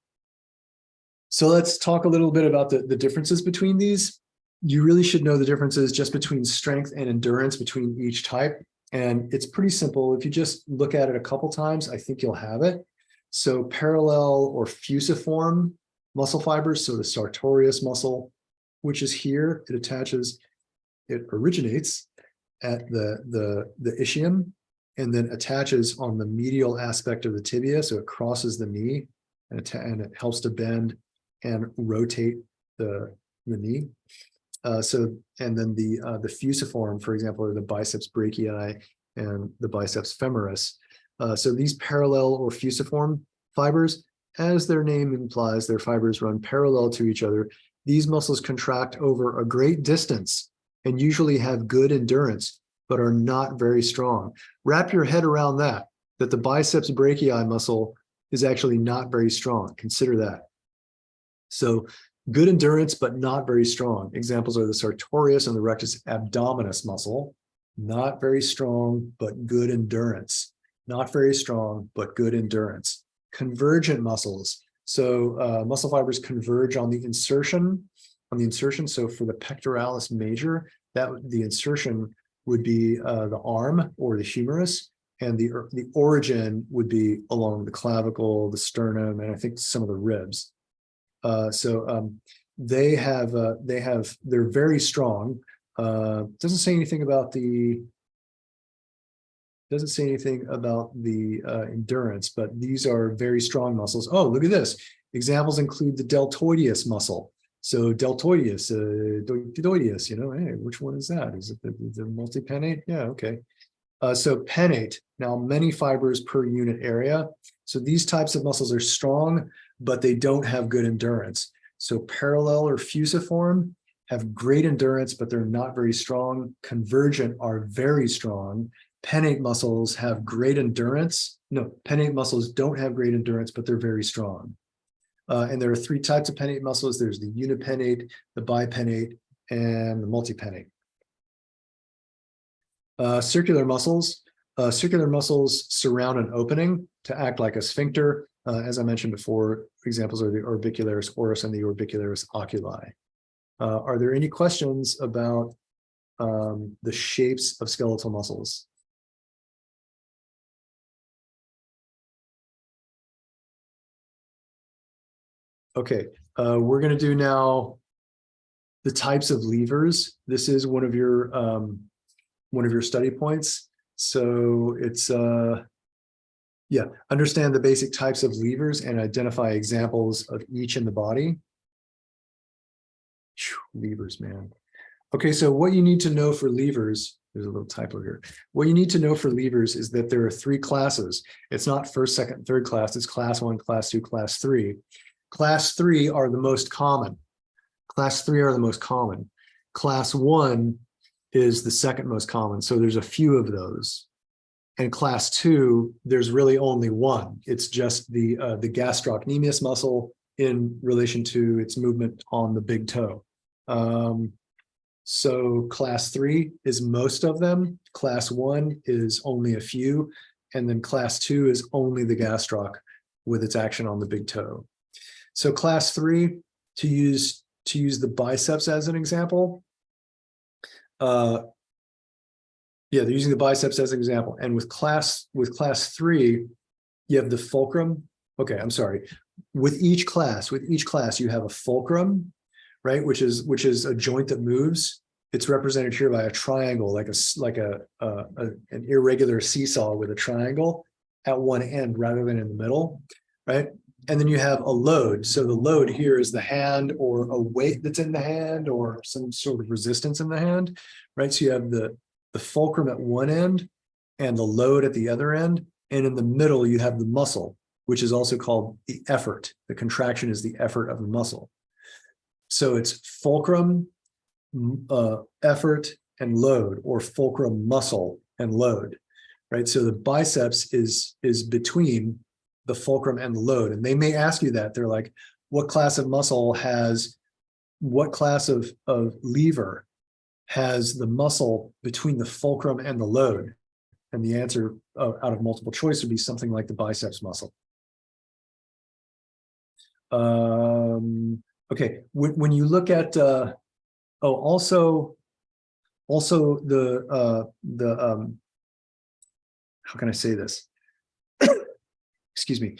So let's talk a little bit about the differences between these. you really should know the differences just between strength and endurance between each type. And it's pretty simple. If you just look at it a couple times, I think you'll have it. So parallel or fusiform muscle fibers, so the sartorius muscle, which is here, it originates at the ischium and then attaches on the medial aspect of the tibia. So it crosses the knee and it helps to bend and rotate the knee. And then the fusiform, for example, are the biceps brachii and the biceps femoris. So these parallel or fusiform fibers, as their name implies, their fibers run parallel to each other. These muscles contract over a great distance and usually have good endurance, but are not very strong. Wrap your head around that the biceps brachii muscle is actually not very strong. Consider that. So good endurance, but not very strong. Examples are the sartorius and the rectus abdominis muscle. Not very strong, but good endurance. Not very strong, but good endurance. Convergent muscles. So muscle fibers converge on the insertion. So for the pectoralis major, the insertion would be the arm or the humerus, and the origin would be along the clavicle, the sternum, and I think some of the ribs. They're very strong. Doesn't say anything about the endurance, but these are very strong muscles. Oh, look at this. Examples include the deltoideus muscle. So deltoideus, deltoideus, hey, which one is that? Is it the multipennate? Yeah, okay. So pennate, now many fibers per unit area. So these types of muscles are strong, but they don't have good endurance. So parallel or fusiform have great endurance, but they're not very strong. Convergent are very strong. Pennate muscles have great endurance. No, pennate muscles don't have great endurance, but they're very strong. And there are three types of pennate muscles. There's the unipennate, the bipennate, and the multipennate. Circular muscles. Circular muscles surround an opening to act like a sphincter. As I mentioned before, examples are the orbicularis oris and the orbicularis oculi. Are there any questions about the shapes of skeletal muscles? Okay, we're going to do now the types of levers. This is one of your study points. So it's understand the basic types of levers and identify examples of each in the body. Levers, man. Okay, so what you need to know for levers, there's a little typo here. What you need to know for levers is that there are three classes. It's not first, second, third class. It's class 1, class 2, class 3. Class 3 are the most common. Class 3 are the most common. Class 1 is the second most common. So there's a few of those. And class 2, there's really only one. It's just the gastrocnemius muscle in relation to its movement on the big toe. So class 3 is most of them. Class 1 is only a few. And then class 2 is only the gastroc with its action on the big toe. So class 3, to use the biceps as an example, they're using the biceps as an example. And with class 3, you have the fulcrum. Okay, I'm sorry. With each class, you have a fulcrum, right? Which is a joint that moves. It's represented here by a triangle, like an irregular seesaw with a triangle at one end rather than in the middle, right? And then you have a load. So the load here is the hand or a weight that's in the hand or some sort of resistance in the hand, right? So you have the fulcrum at one end and the load at the other end. And in the middle, you have the muscle, which is also called the effort. The contraction is the effort of the muscle. So it's fulcrum, effort, and load, or fulcrum, muscle, and load, right? So the biceps is between the fulcrum and the load. And they may ask you that. They're like, what class of lever has the muscle between the fulcrum and the load? And the answer out of multiple choice would be something like the biceps muscle. Okay, when you look at Oh, also the how can I say this? Excuse me.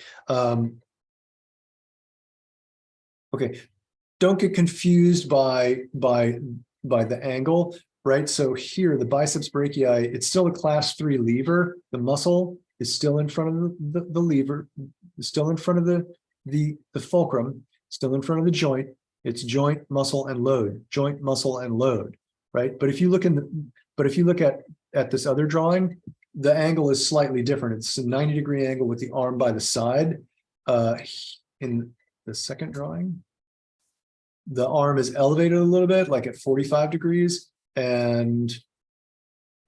Okay, don't get confused by the angle, right? So here, the biceps brachii, it's still a class 3 lever. The muscle is still in front of the lever, still in front of the fulcrum, still in front of the joint. It's joint, muscle, and load, joint, muscle, and load, right? But if you look at this other drawing, the angle is slightly different. It's a 90-degree angle with the arm by the side. In the second drawing, the arm is elevated a little bit, like at 45 degrees, and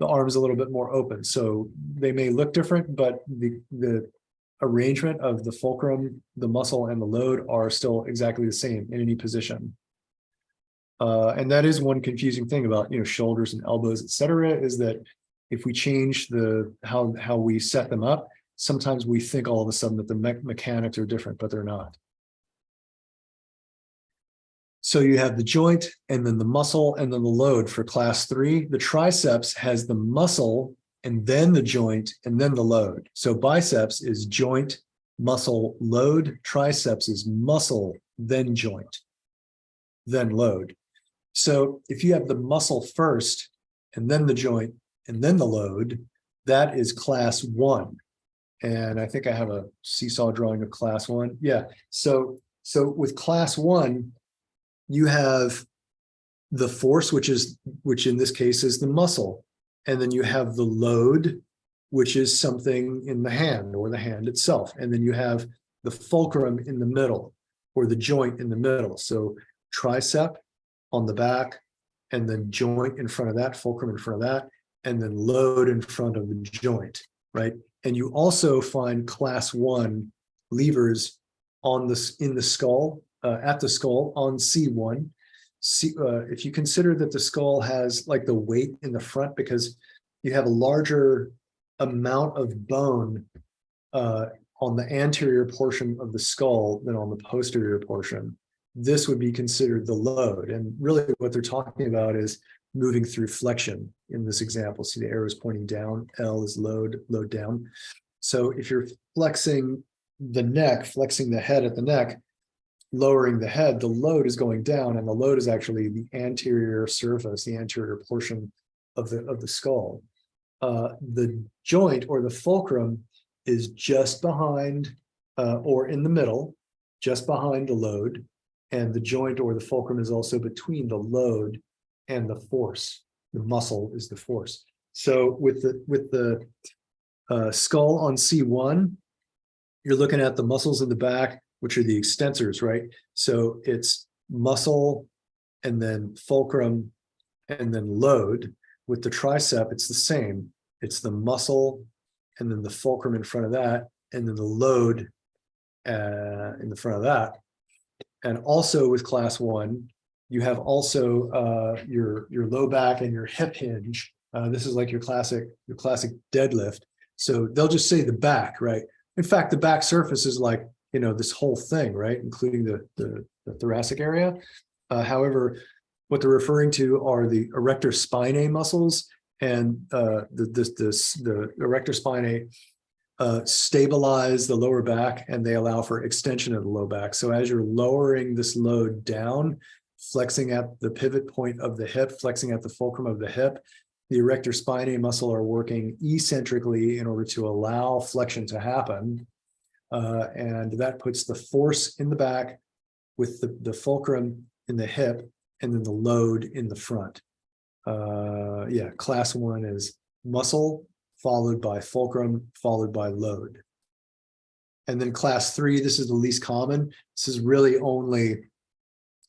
the arm is a little bit more open. So they may look different, but the arrangement of the fulcrum, the muscle, and the load are still exactly the same in any position. And that is one confusing thing about, shoulders and elbows, etc., is that if we change how we set them up, sometimes we think all of a sudden that the mechanics are different, but they're not. So you have the joint, and then the muscle, and then the load for class 3. The triceps has the muscle, and then the joint, and then the load. So biceps is joint, muscle, load. Triceps is muscle, then joint, then load. So if you have the muscle first, and then the joint, and then the load, that is class 1. And I think I have a seesaw drawing of class 1. Yeah. So with class 1, you have the force, which in this case is the muscle. And then you have the load, which is something in the hand or the hand itself. And then you have the fulcrum in the middle, or the joint in the middle. So tricep on the back, and then joint in front of that, fulcrum in front of that, and then load in front of the joint, right? And you also find class 1 levers in the skull, at the skull on C1. If you consider that the skull has like the weight in the front, because you have a larger amount of bone on the anterior portion of the skull than on the posterior portion, this would be considered the load. And really what they're talking about is moving through flexion in this example. See the arrows pointing down, L is load down. So if you're flexing the neck, flexing the head at the neck, lowering the head, the load is going down, and the load is actually the anterior surface, the anterior portion of the skull. The joint or the fulcrum is just behind or in the middle, just behind the load, and the joint or the fulcrum is also between the load and the force. The muscle is the force. So with the skull on C1, you're looking at the muscles in the back, which are the extensors, right? So it's muscle, and then fulcrum, and then load. With the tricep, it's the same. It's the muscle, and then the fulcrum in front of that, and then the load in the front of that. And also with class 1, you have also your low back and your hip hinge. This is like your classic deadlift. So they'll just say the back, right? In fact, the back surface is like, this whole thing, right? Including the thoracic area. However, what they're referring to are the erector spinae muscles, and the erector spinae stabilize the lower back, and they allow for extension of the low back. So as you're lowering this load down, flexing at the pivot point of the hip, flexing at the fulcrum of the hip, the erector spinae muscle are working eccentrically in order to allow flexion to happen. And that puts the force in the back with the fulcrum in the hip, and then the load in the front. Yeah, class 1 is muscle, followed by fulcrum, followed by load. And then class 3, this is the least common. This is really only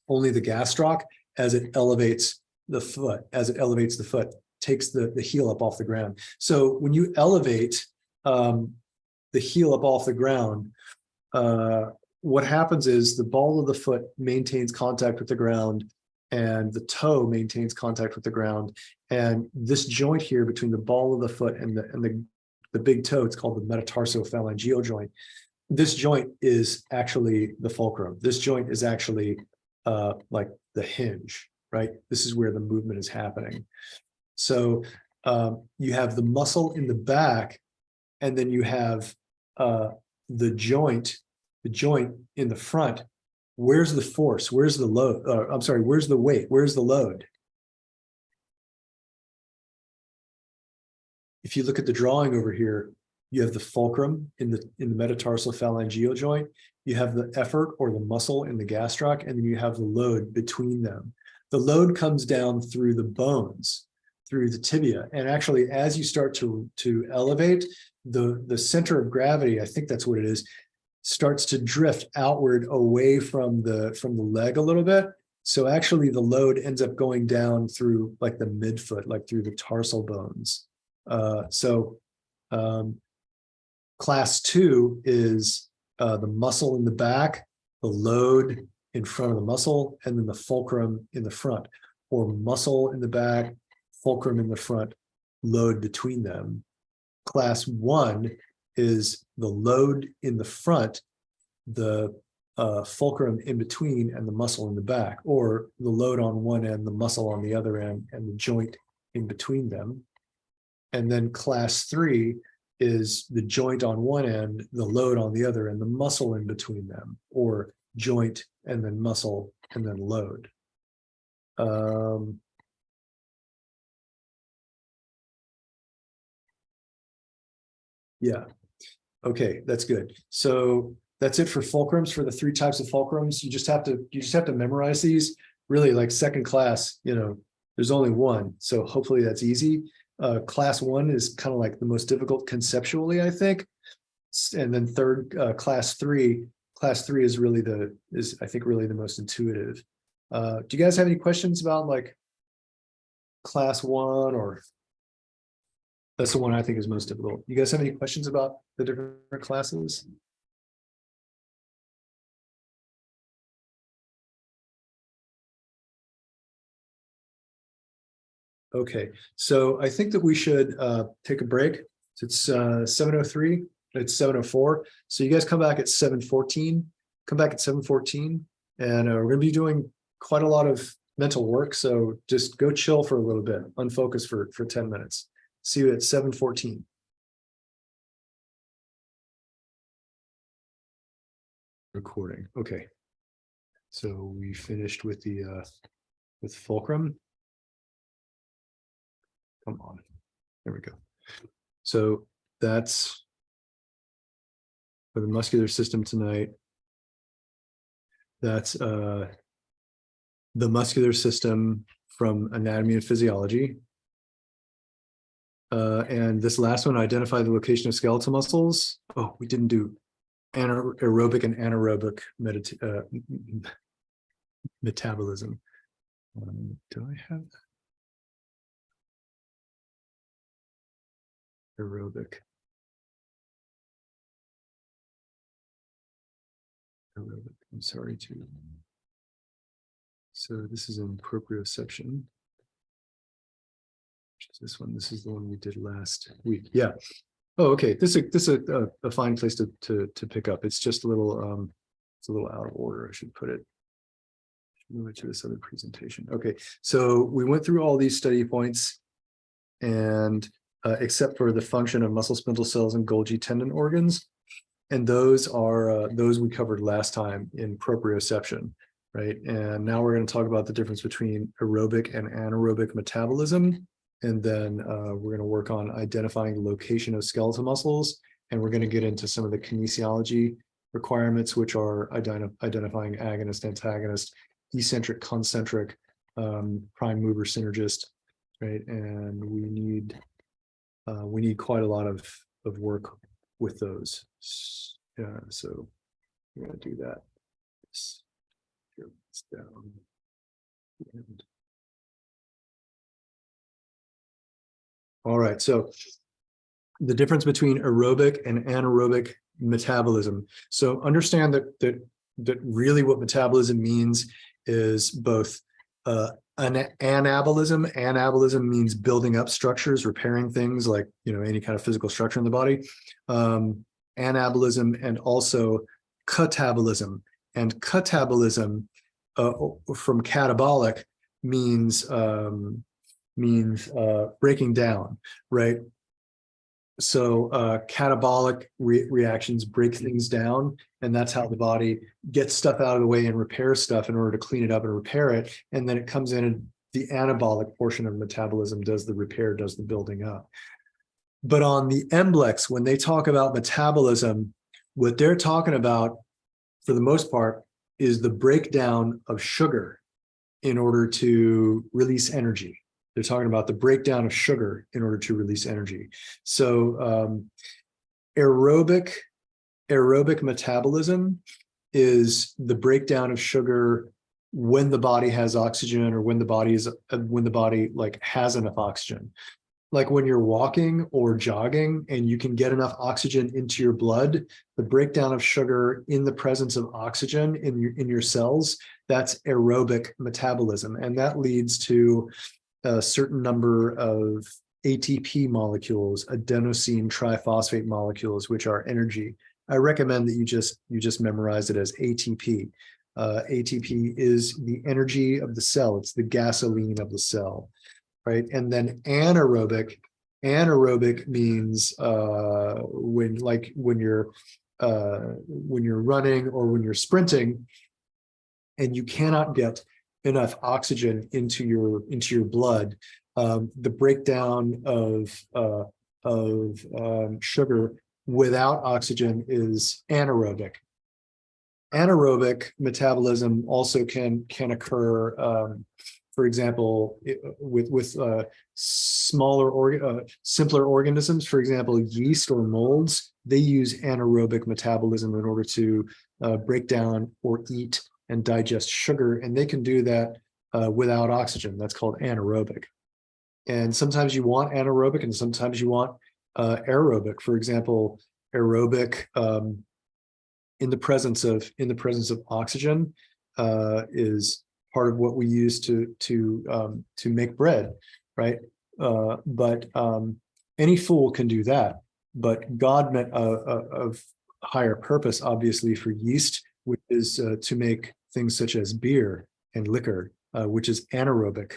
the gastroc as it elevates the foot, takes the heel up off the ground. So when you elevate the heel up off the ground, what happens is the ball of the foot maintains contact with the ground, and the toe maintains contact with the ground. And this joint here between the ball of the foot and the big toe, it's called the metatarsophalangeal joint. This joint is actually the fulcrum. This joint is actually like the hinge, right? This is where the movement is happening. So you have the muscle in the back, and then you have the joint in the front. Where's the force? Where's the load? I'm sorry, where's the weight? Where's the load? If you look at the drawing over here, you have the fulcrum in the metatarsal phalangeal joint. You have the effort or the muscle in the gastroc, and then you have the load between them. The load comes down through the bones, through the tibia. And actually, as you start to elevate, the center of gravity, I think that's what it is, starts to drift outward away from the leg a little bit. So actually the load ends up going down through like the midfoot, like through the tarsal bones. Class 2 is the muscle in the back, the load in front of the muscle, and then the fulcrum in the front, or muscle in the back, fulcrum in the front, load between them. Class 1 is the load in the front, the fulcrum in between, and the muscle in the back, or the load on one end, the muscle on the other end, and the joint in between them. And then class 3 is the joint on one end, the load on the other, and the muscle in between them, or joint and then muscle and then load. Yeah. Okay, that's good. So that's it for fulcrums, for the 3 types of fulcrums. You just have to memorize these. Really, like second class, there's only one. So hopefully that's easy. Class 1 is kind of like the most difficult conceptually, I think. And then class 3 is really I think really the most intuitive. Do you guys have any questions about like class 1, or that's the one I think is most difficult? You guys have any questions about the different classes? Okay, so I think that we should take a break. It's 7:03. It's 7:04. So you guys come back at 7:14. Come back at 7:14, and we're going to be doing quite a lot of mental work. So just go chill for a little bit, unfocus for 10 minutes. See you at 7:14. Recording. Okay. So we finished with the with fulcrum. Come on. There we go. So that's for the muscular system tonight. That's the muscular system from anatomy and physiology. And this last one, identify the location of skeletal muscles. Oh, we didn't do aerobic and anaerobic metabolism. Do I have that? Aerobic. I'm sorry to. So this is in proprioception. Which is this one? This is the one we did last week. Yeah. Oh, okay. This is a fine place to pick up. It's just a little it's a little out of order. I should put it. Move it to this other presentation. Okay. So we went through all these study points, and except for the function of muscle spindle cells and Golgi tendon organs. And those are those we covered last time in proprioception, right? And now we're going to talk about the difference between aerobic and anaerobic metabolism. And then we're going to work on identifying the location of skeletal muscles. And we're going to get into some of the kinesiology requirements, which are identifying agonist, antagonist, eccentric, concentric, prime mover, synergist, right? And we need quite a lot of work with those. So we're going to do that. Down. And all right, so the difference between aerobic and anaerobic metabolism. So understand that really what metabolism means is both anabolism. Anabolism means building up structures, repairing things like any kind of physical structure in the body. Anabolism, and also catabolism. And catabolism from catabolic means breaking down, right? So catabolic reactions break things down, and that's how the body gets stuff out of the way and repairs stuff in order to clean it up and repair it. And then it comes in, and the anabolic portion of metabolism does the repair, does the building up. But on the MBLEx, when they talk about metabolism, what they're talking about, for the most part, is the breakdown of sugar in order to release energy. They're talking about the breakdown of sugar in order to release energy. So aerobic metabolism is the breakdown of sugar when the body has oxygen, or when the body like has enough oxygen. Like when you're walking or jogging and you can get enough oxygen into your blood, the breakdown of sugar in the presence of oxygen in your cells, that's aerobic metabolism. And that leads to a certain number of ATP molecules, adenosine triphosphate molecules, which are energy. I recommend that you just memorize it as ATP. ATP is the energy of the cell. It's the gasoline of the cell, right? And then anaerobic means when you're running or when you're sprinting, and you cannot get enough oxygen into your blood. The breakdown of sugar without oxygen is anaerobic. Anaerobic metabolism also can occur, for example, with simpler organisms. For example, yeast or molds, they use anaerobic metabolism in order to break down or eat and digest sugar, and they can do that without oxygen. That's called anaerobic. And sometimes you want anaerobic, and sometimes you want aerobic. For example, aerobic in the presence of oxygen is part of what we use to make bread, right? But any fool can do that. But God meant of higher purpose, obviously, for yeast, which is to make things such as beer and liquor, which is anaerobic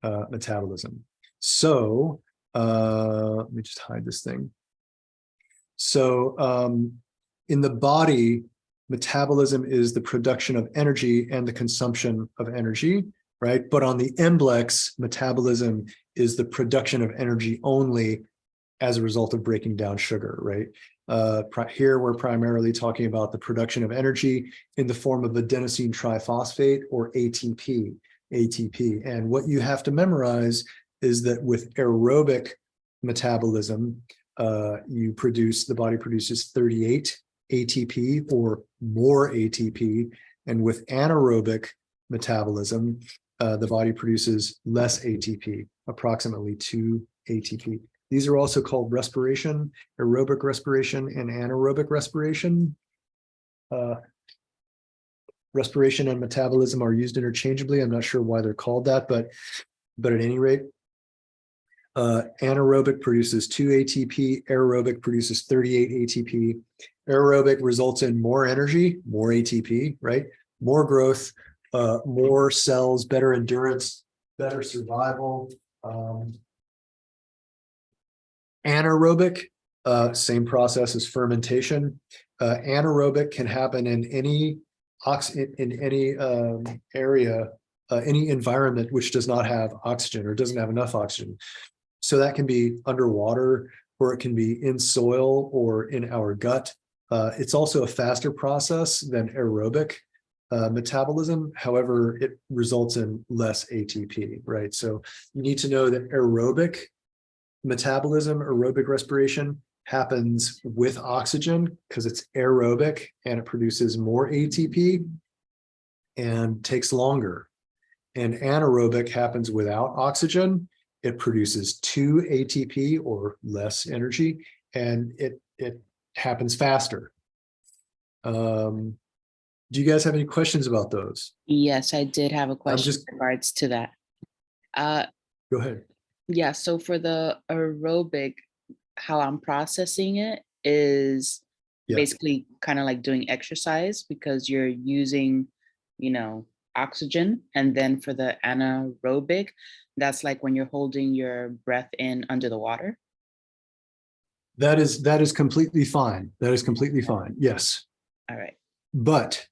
metabolism. So let me just hide this thing. So in the body, metabolism is the production of energy and the consumption of energy, right? But on the MBLEx, metabolism is the production of energy only as a result of breaking down sugar, right? Here, we're primarily talking about the production of energy in the form of adenosine triphosphate, or ATP. And what you have to memorize is that with aerobic metabolism, the body produces 38 ATP or more ATP. And with anaerobic metabolism, the body produces less ATP, approximately 2 ATP. These are also called respiration, aerobic respiration and anaerobic respiration. Respiration and metabolism are used interchangeably. I'm not sure why they're called that, but at any rate, anaerobic produces 2 ATP, aerobic produces 38 ATP. Aerobic results in more energy, more ATP, right? More growth, more cells, better endurance, better survival. Anaerobic, same process as fermentation. Anaerobic can happen in any area, any environment which does not have oxygen or doesn't have enough oxygen. So that can be underwater, or it can be in soil or in our gut. It's also a faster process than aerobic metabolism. However, it results in less ATP, right? So you need to know that aerobic metabolism, aerobic respiration, happens with oxygen because it's aerobic and it produces more ATP and takes longer. And anaerobic happens without oxygen. It produces 2 ATP or less energy, and it happens faster. Do you guys have any questions about those? Yes, I did have a question in regards to that. Go ahead. Yeah, so for the aerobic, how I'm processing it is basically kind of like doing exercise, because you're using, oxygen. And then for the anaerobic, that's like when you're holding your breath in under the water. That is completely fine. That is completely fine. Yes. All right. But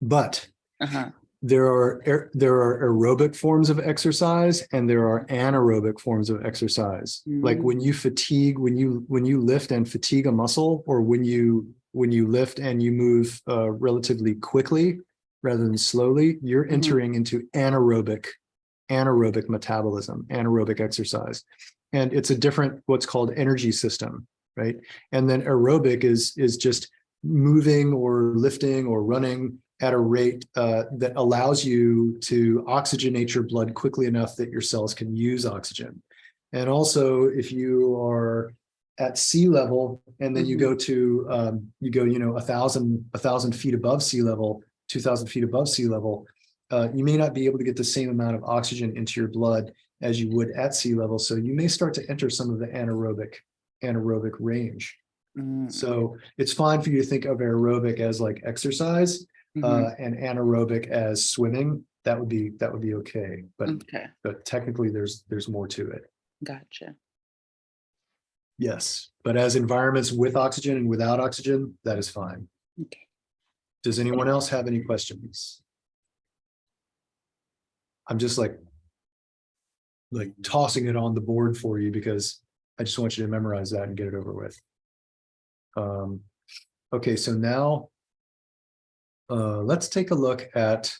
Uh-huh. there are aerobic forms of exercise and there are anaerobic forms of exercise. Like when you fatigue, when you lift and fatigue a muscle, or when you lift and you move relatively quickly rather than slowly, you're entering into anaerobic metabolism, anaerobic exercise. And it's a different, what's called energy system, right? And then aerobic is just moving or lifting or running at a rate that allows you to oxygenate your blood quickly enough that your cells can use oxygen. And also, if you are at sea level and then you go to 1,000 feet above sea level, 2,000 feet above sea level, you may not be able to get the same amount of oxygen into your blood as you would at sea level. So you may start to enter some of the anaerobic range. So it's fine for you to think of aerobic as like exercise, and anaerobic as swimming. That would be okay. But technically there's more to it. Gotcha. Yes. But as environments with oxygen and without oxygen, that is fine. Okay. Does anyone else have any questions? I'm just like tossing it on the board for you because I just want you to memorize that and get it over with. Okay, so now let's take a look at,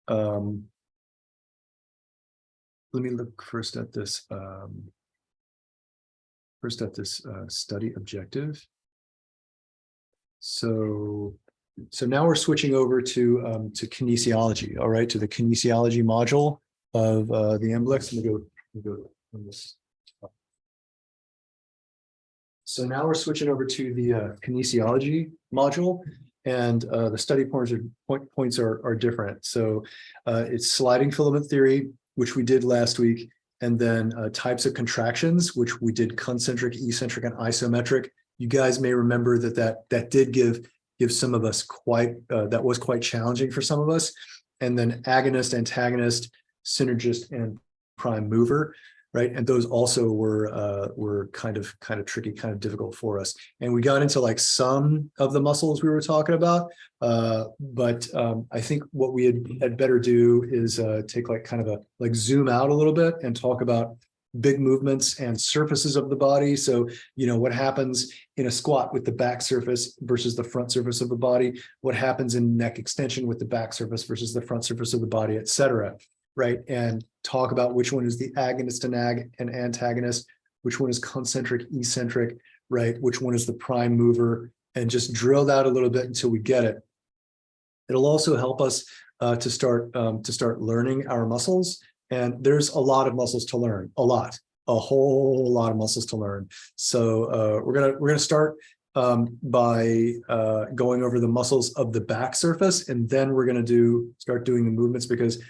let me look first at this study objective. So now we're switching over to kinesiology, all right, to the kinesiology module of the MBLEx. Let me go on this. So now we're switching over to the kinesiology module, and the study points are different. So it's sliding filament theory, which we did last week, and then types of contractions, which we did concentric, eccentric, and isometric. You guys may remember that did give some of us that was quite challenging for some of us. And then agonist, antagonist, synergist, and prime mover, right? And those also were kind of tricky, kind of difficult for us. And we got into like some of the muscles we were talking about, but I think what we had better do is take zoom out a little bit and talk about big movements and surfaces of the body. So, what happens in a squat with the back surface versus the front surface of the body, what happens in neck extension with the back surface versus the front surface of the body, et cetera, right? And talk about which one is the agonist and antagonist, which one is concentric, eccentric, right? Which one is the prime mover, and just drill that a little bit until we get it. It'll also help us to start learning our muscles. And there's a lot of muscles to learn, a whole lot of muscles to learn. So we're gonna start by going over the muscles of the back surface, and then we're gonna start doing the movements, because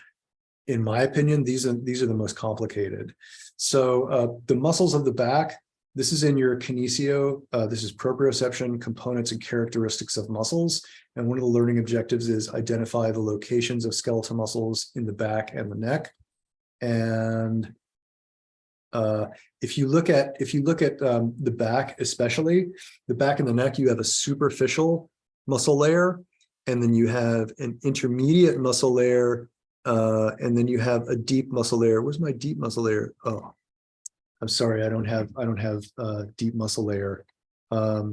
in my opinion, these are the most complicated. So the muscles of the back, this is in your kinesio. This is proprioception, components, and characteristics of muscles. And one of the learning objectives is identify the locations of skeletal muscles in the back and the neck. And if you look at the back, especially the back and the neck, you have a superficial muscle layer, and then you have an intermediate muscle layer, and then you have a deep muscle layer. Where's my deep muscle layer? Oh, I'm sorry, I don't have deep muscle layer. Let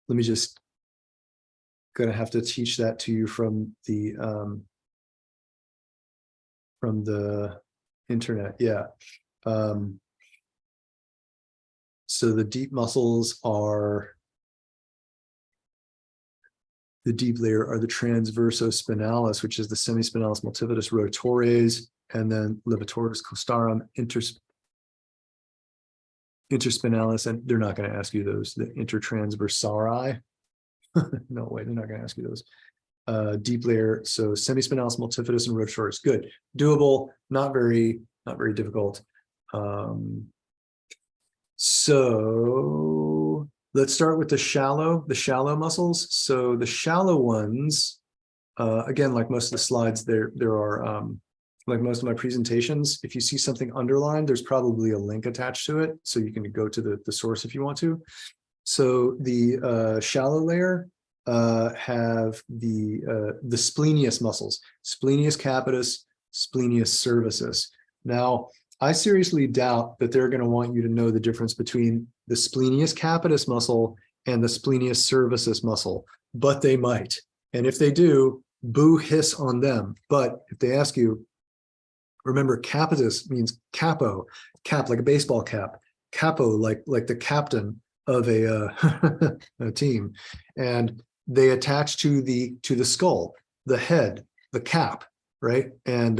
me just gonna have to teach that to you from the internet. Yeah. So the deep muscles are, the deep layer are the transversospinalis, which is the semispinalis multifidus rotores, and then levatorus costarum interspinalis, and they're not going to ask you those, the intertransversari. No way, they're not going to ask you those. Deep layer, so semispinalis multifidus and rotores. Good, doable, not very difficult. So let's start with the shallow muscles. So the shallow ones again, like most of the slides, there are, like most of my presentations, if you see something underlined, there's probably a link attached to it. So you can go to the source if you want to. So the shallow layer have the splenius muscles, splenius capitis, splenius cervicis. Now, I seriously doubt that they're going to want you to know the difference between the splenius capitis muscle and the splenius cervicis muscle, but they might. And if they do, boo hiss on them. But if they ask you, remember, capitis means capo, cap like a baseball cap, capo like the captain of a team, and they attach to the skull, the head, the cap, right? And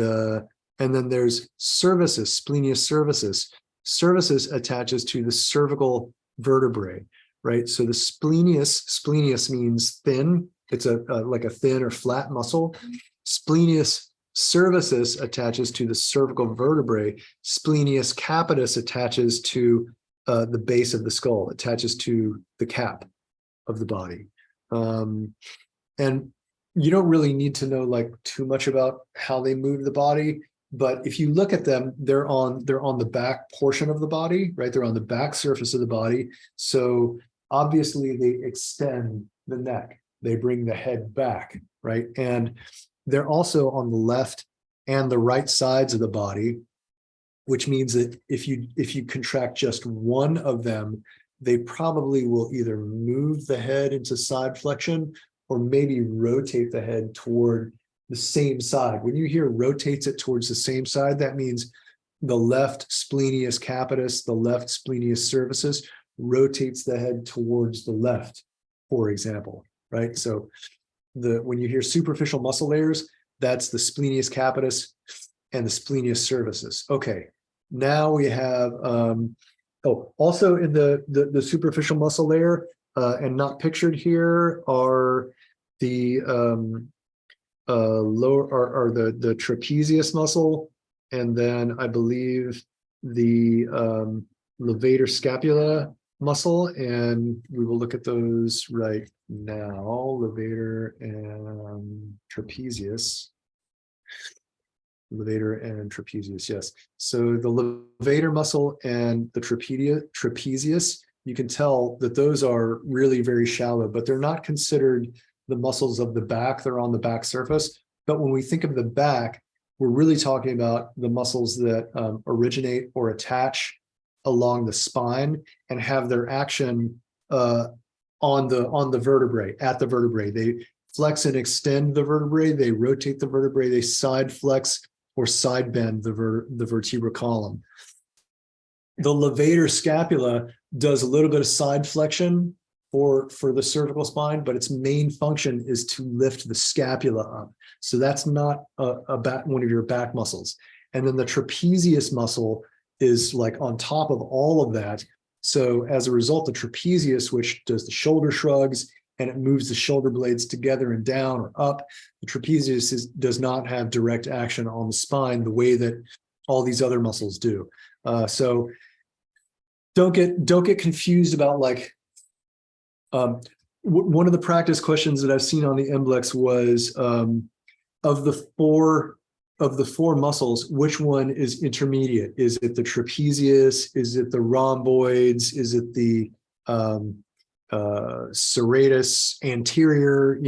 then there's cervicis, splenius cervicis. Cervicis attaches to the cervical vertebrae, right? So the splenius means thin. It's like a thin or flat muscle. Splenius cervicis attaches to the cervical vertebrae. Splenius capitis attaches to the base of the skull, attaches to the cap of the body. And you don't really need to know like too much about how they move the body, but if you look at them, they're on the back portion of the body, right? They're on the back surface of the body. So obviously they extend the neck, they bring the head back, right? And they're also on the left and the right sides of the body, which means that if you contract just one of them, they probably will either move the head into side flexion or maybe rotate the head toward the same side. When you hear rotates it towards the same side, that means the left splenius capitis, the left splenius cervicis rotates the head towards the left, for example, right? So when you hear superficial muscle layers, that's the splenius capitis and the splenius cervicis. Okay, now we have, also in the superficial muscle layer, and not pictured here, are the lower the trapezius muscle, and then I believe the levator scapula muscle, and we will look at those right now. Levator and trapezius. Levator and trapezius, yes. So the levator muscle and the trapezius, you can tell that those are really very shallow, but they're not considered the muscles of the back. They're on the back surface. But when we think of the back, we're really talking about the muscles that originate or attach along the spine and have their action on the vertebrae, at the vertebrae. They flex and extend the vertebrae, they rotate the vertebrae, they side flex or side bend the vertebral column. The levator scapula does a little bit of side flexion for the cervical spine, but its main function is to lift the scapula up. So that's not one of your back muscles. And then the trapezius muscle is like on top of all of that. So as a result, the trapezius, which does the shoulder shrugs and it moves the shoulder blades together and down or up, the trapezius does not have direct action on the spine the way that all these other muscles do. So don't get confused about like, one of the practice questions that I've seen on the MBLEx was of the four muscles, which one is intermediate? Is it the trapezius? Is it the rhomboids? Is it the serratus anterior?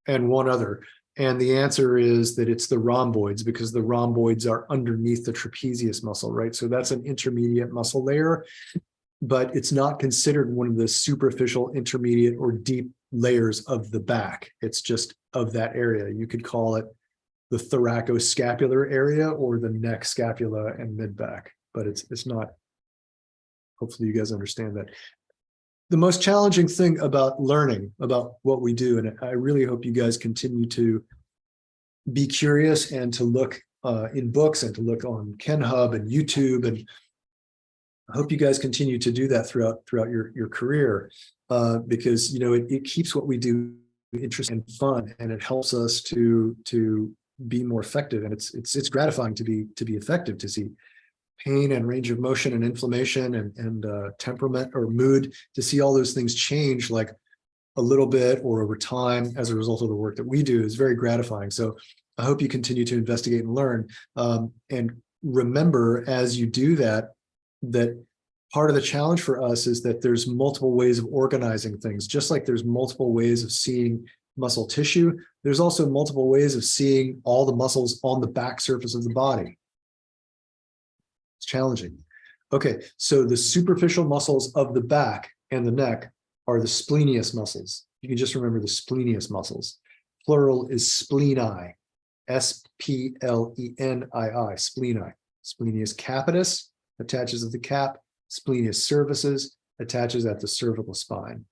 And one other. And the answer is that it's the rhomboids, because the rhomboids are underneath the trapezius muscle, right? So that's an intermediate muscle layer, but it's not considered one of the superficial, intermediate, or deep layers of the back. It's just of that area. You could call it the thoracoscapular area or the neck, scapula, and mid-back, but it's not. Hopefully you guys understand that. The most challenging thing about learning about what we do, and I really hope you guys continue to be curious and to look in books and to look on KenHub and YouTube, and I hope you guys continue to do that throughout your career, because it keeps what we do interesting and fun, and it helps us to be more effective. And it's gratifying to be effective, to see pain and range of motion and inflammation and temperament or mood, to see all those things change like a little bit or over time as a result of the work that we do is very gratifying. So I hope you continue to investigate and learn. And remember, as you do that, that part of the challenge for us is that there's multiple ways of organizing things. Just like there's multiple ways of seeing muscle tissue, there's also multiple ways of seeing all the muscles on the back surface of the body. It's challenging. Okay, so the superficial muscles of the back and the neck are the splenius muscles. You can just remember the splenius muscles. Plural is spleni, S-P-L-E-N-I-I, spleni. Splenius capitis attaches at the cap. Splenius cervicis attaches at the cervical spine.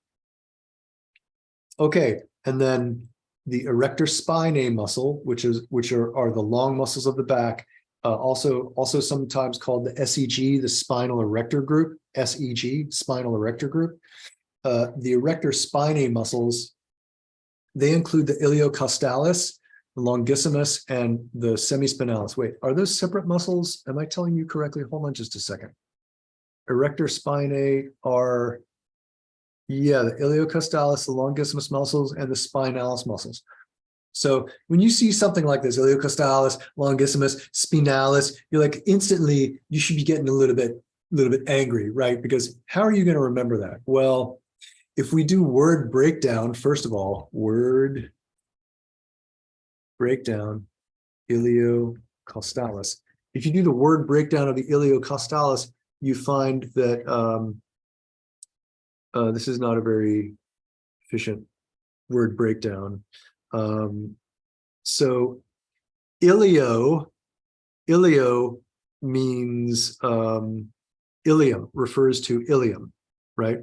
Okay, and then the erector spinae muscle, which are the long muscles of the back, also sometimes called the SEG, the spinal erector group, SEG, spinal erector group. The erector spinae muscles, they include the iliocostalis, the longissimus, and the semispinalis. Wait, are those separate muscles? Am I telling you correctly? Hold on just a second. Erector spinae are, yeah, the iliocostalis, the longissimus muscles, and the spinalis muscles. So when you see something like this, iliocostalis, longissimus, spinalis, you're like instantly, you should be getting a little bit angry, right? Because how are you going to remember that? Well, if we do word breakdown, first of all, word breakdown, iliocostalis. If you do the word breakdown of the iliocostalis, you find that this is not a very efficient word breakdown. So ilio means ilium, refers to ilium, right?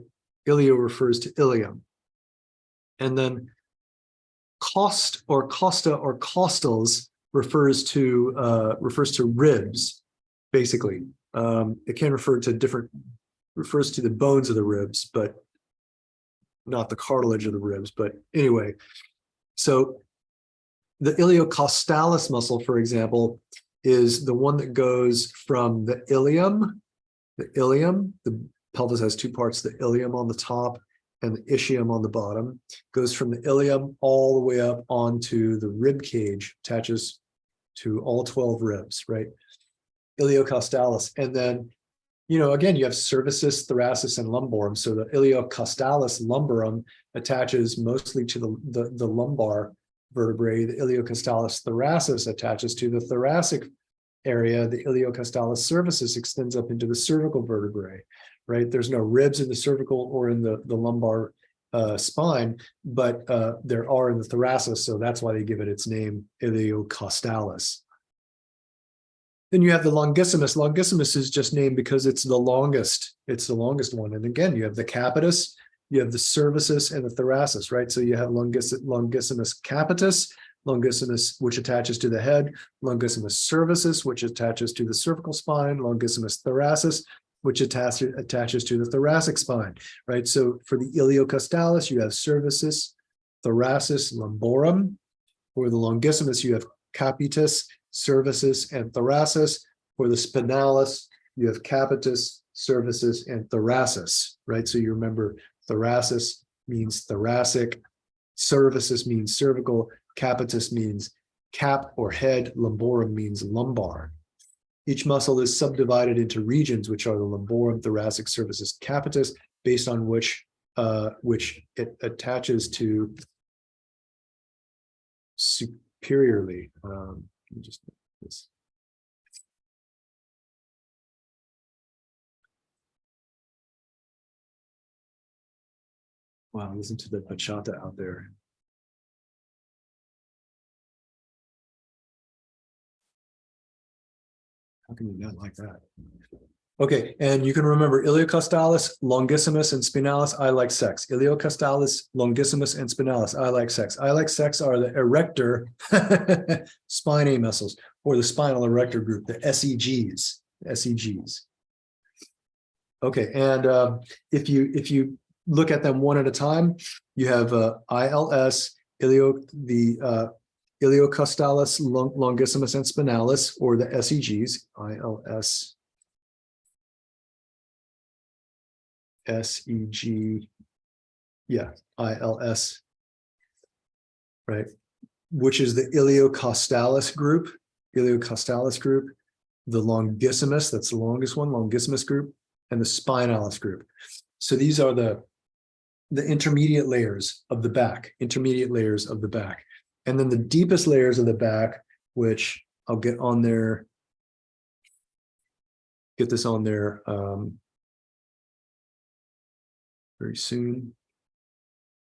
Ilio refers to ilium. And then cost or costa or costals refers to ribs, basically. It can refer to refers to the bones of the ribs, but not the cartilage of the ribs. But anyway, so the iliocostalis muscle, for example, is the one that goes from the ilium, the pelvis has two parts, the ilium on the top and the ischium on the bottom, goes from the ilium all the way up onto the rib cage, attaches to all 12 ribs, right? Iliocostalis. And then, you know, again, you have cervicis, thoracis, and lumborum. So the iliocostalis lumborum attaches mostly to the lumbar vertebrae. The iliocostalis thoracis attaches to the thoracic area. The iliocostalis cervicis extends up into the cervical vertebrae, right? There's no ribs in the cervical or in the lumbar spine, but there are in the thoracic. So that's why they give it its name, iliocostalis. Then you have the longissimus. Longissimus is just named because it's the longest. It's the longest one. And again, you have the capitis, you have the cervicis, and the thoracis, right? So you have longissimus capitis, longissimus, which attaches to the head, longissimus cervicis, which attaches to the cervical spine, longissimus thoracis, which attaches to the thoracic spine, right? So for the iliocostalis, you have cervicis, thoracis, lumborum. For the longissimus, you have capitis, cervicis, and thoracis. For the spinalis, you have capitis, cervicis, and thoracis, right? So you remember thoracis means thoracic, cervicis means cervical, capitis means cap or head, lumborum means lumbar. Each muscle is subdivided into regions, which are the lumborum, thoracic, cervicis, capitis, based on which it attaches to superiorly. Just this. Wow, listen to the bachata out there. How can you not like that? Okay, and you can remember iliocostalis, longissimus, and spinalis, I like sex. Iliocostalis, longissimus, and spinalis, I like sex. I like sex are the erector spinae muscles, or the spinal erector group, the SEGs. SEGs. Okay, and if you look at them one at a time, you have ILS, iliocostalis, longissimus, and spinalis, or the SEGs, ILS, SEG, Yeah, ILS. Right, which is the iliocostalis group, the longissimus, that's the longest one, longissimus group, and the spinalis group. So these are the intermediate layers of the back, And then the deepest layers of the back, which I'll get on there, very soon,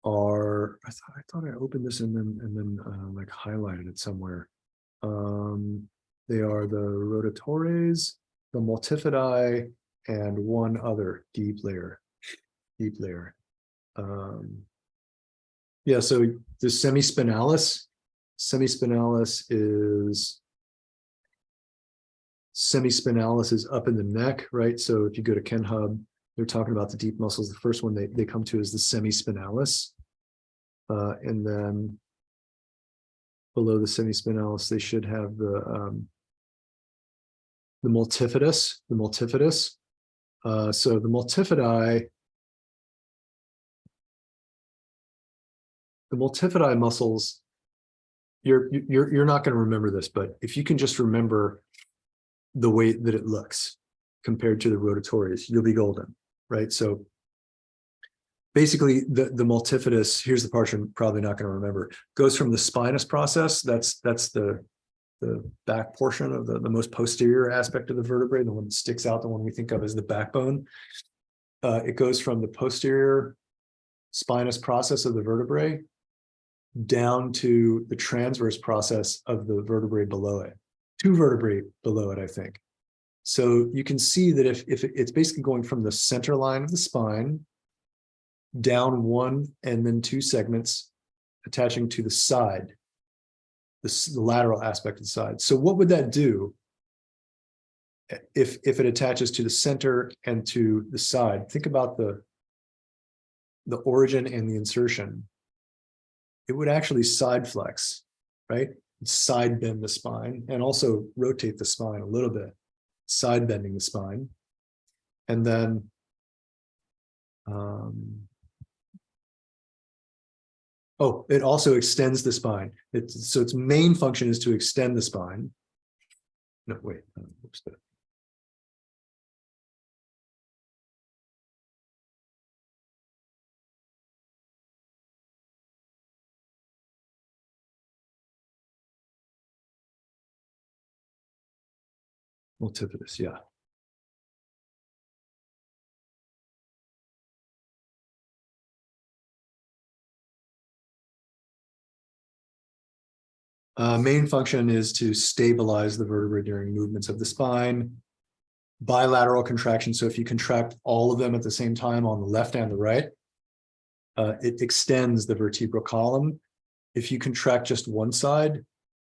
are, I thought I opened this and then like highlighted it somewhere. They are the rotatores, the multifidi, and one other deep layer. Yeah, so the semispinalis is up in the neck, right? So if you go to Ken Hub, they're talking about the deep muscles. The first one they come to is the semispinalis. And then below the semispinalis, they should have the multifidus. So the multifidi muscles, you're not going to remember this, but if you can just remember the way that it looks compared to the rotatores, you'll be golden, right? So basically the multifidus, here's the part you're probably not going to remember, goes from the spinous process, that's the back portion of the most posterior aspect of the vertebrae, the one that sticks out, the one we think of as the backbone. It goes from the posterior spinous process of the vertebrae down to the transverse process of the vertebrae below it, 2 vertebrae below it, I think. So you can see that if it's basically going from the center line of the spine down 1 and then 2 segments attaching to the side, the lateral aspect of the side. So what would that do if it attaches to the center and to the side? Think about the origin and the insertion. It would actually side flex, right? Side bend the spine and also rotate the spine a little bit, side bending the spine. And then it also extends the spine. So its main function is to extend the spine. No, wait. Oops. Multifidus, yeah. Main function is to stabilize the vertebrae during movements of the spine. Bilateral contraction. So if you contract all of them at the same time on the left and the right, it extends the vertebral column. If you contract just one side,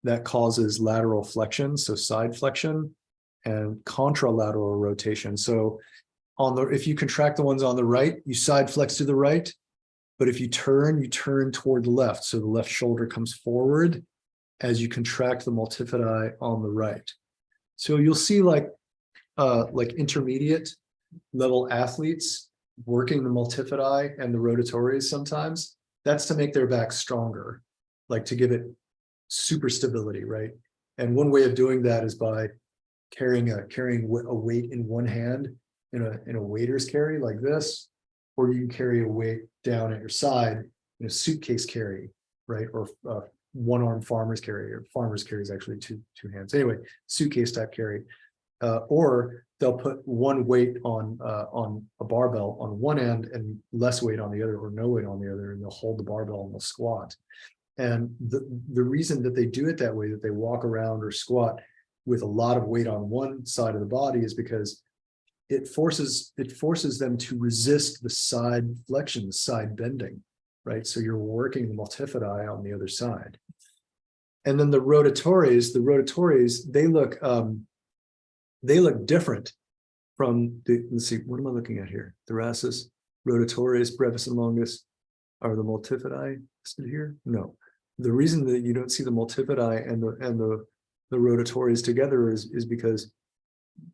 that causes lateral flexion, so side flexion, and contralateral rotation. So if you contract the ones on the right, you side flex to the right, but if you turn toward the left. So the left shoulder comes forward as you contract the multifidi on the right. So you'll see like intermediate level athletes working the multifidi and the rotatores sometimes. That's to make their back stronger, like to give it super stability, right? And one way of doing that is by carrying a weight in one hand in a waiter's carry like this, or you can carry a weight down at your side in a suitcase carry, right? Or one-arm farmer's carry, or farmer's carry is actually two hands. Anyway, suitcase type carry, or they'll put one weight on a barbell on one end and less weight on the other, or no weight on the other, and they'll hold the barbell and they'll squat. And the reason that they do it that way, that they walk around or squat with a lot of weight on one side of the body, is because it forces them to resist the side flexion, the side bending, right? So you're working the multifidi on the other side. And then the rotatores, they look different from the, let's see, what am I looking at here? Thoracis, rotatores, brevis and longus. Are the multifidi listed here? No. The reason that you don't see the multifidi and the rotatores together is because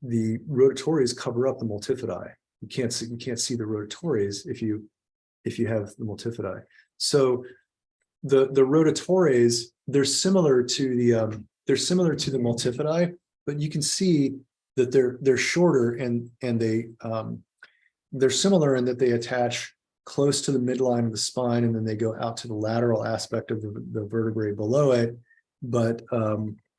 the rotatores cover up the multifidi. You can't see the rotatores if you if you have the multifidi. So the rotatories, they're similar to the multifidi, but you can see that they're shorter and they're similar in that they attach close to the midline of the spine, and then they go out to the lateral aspect of the vertebrae below it, but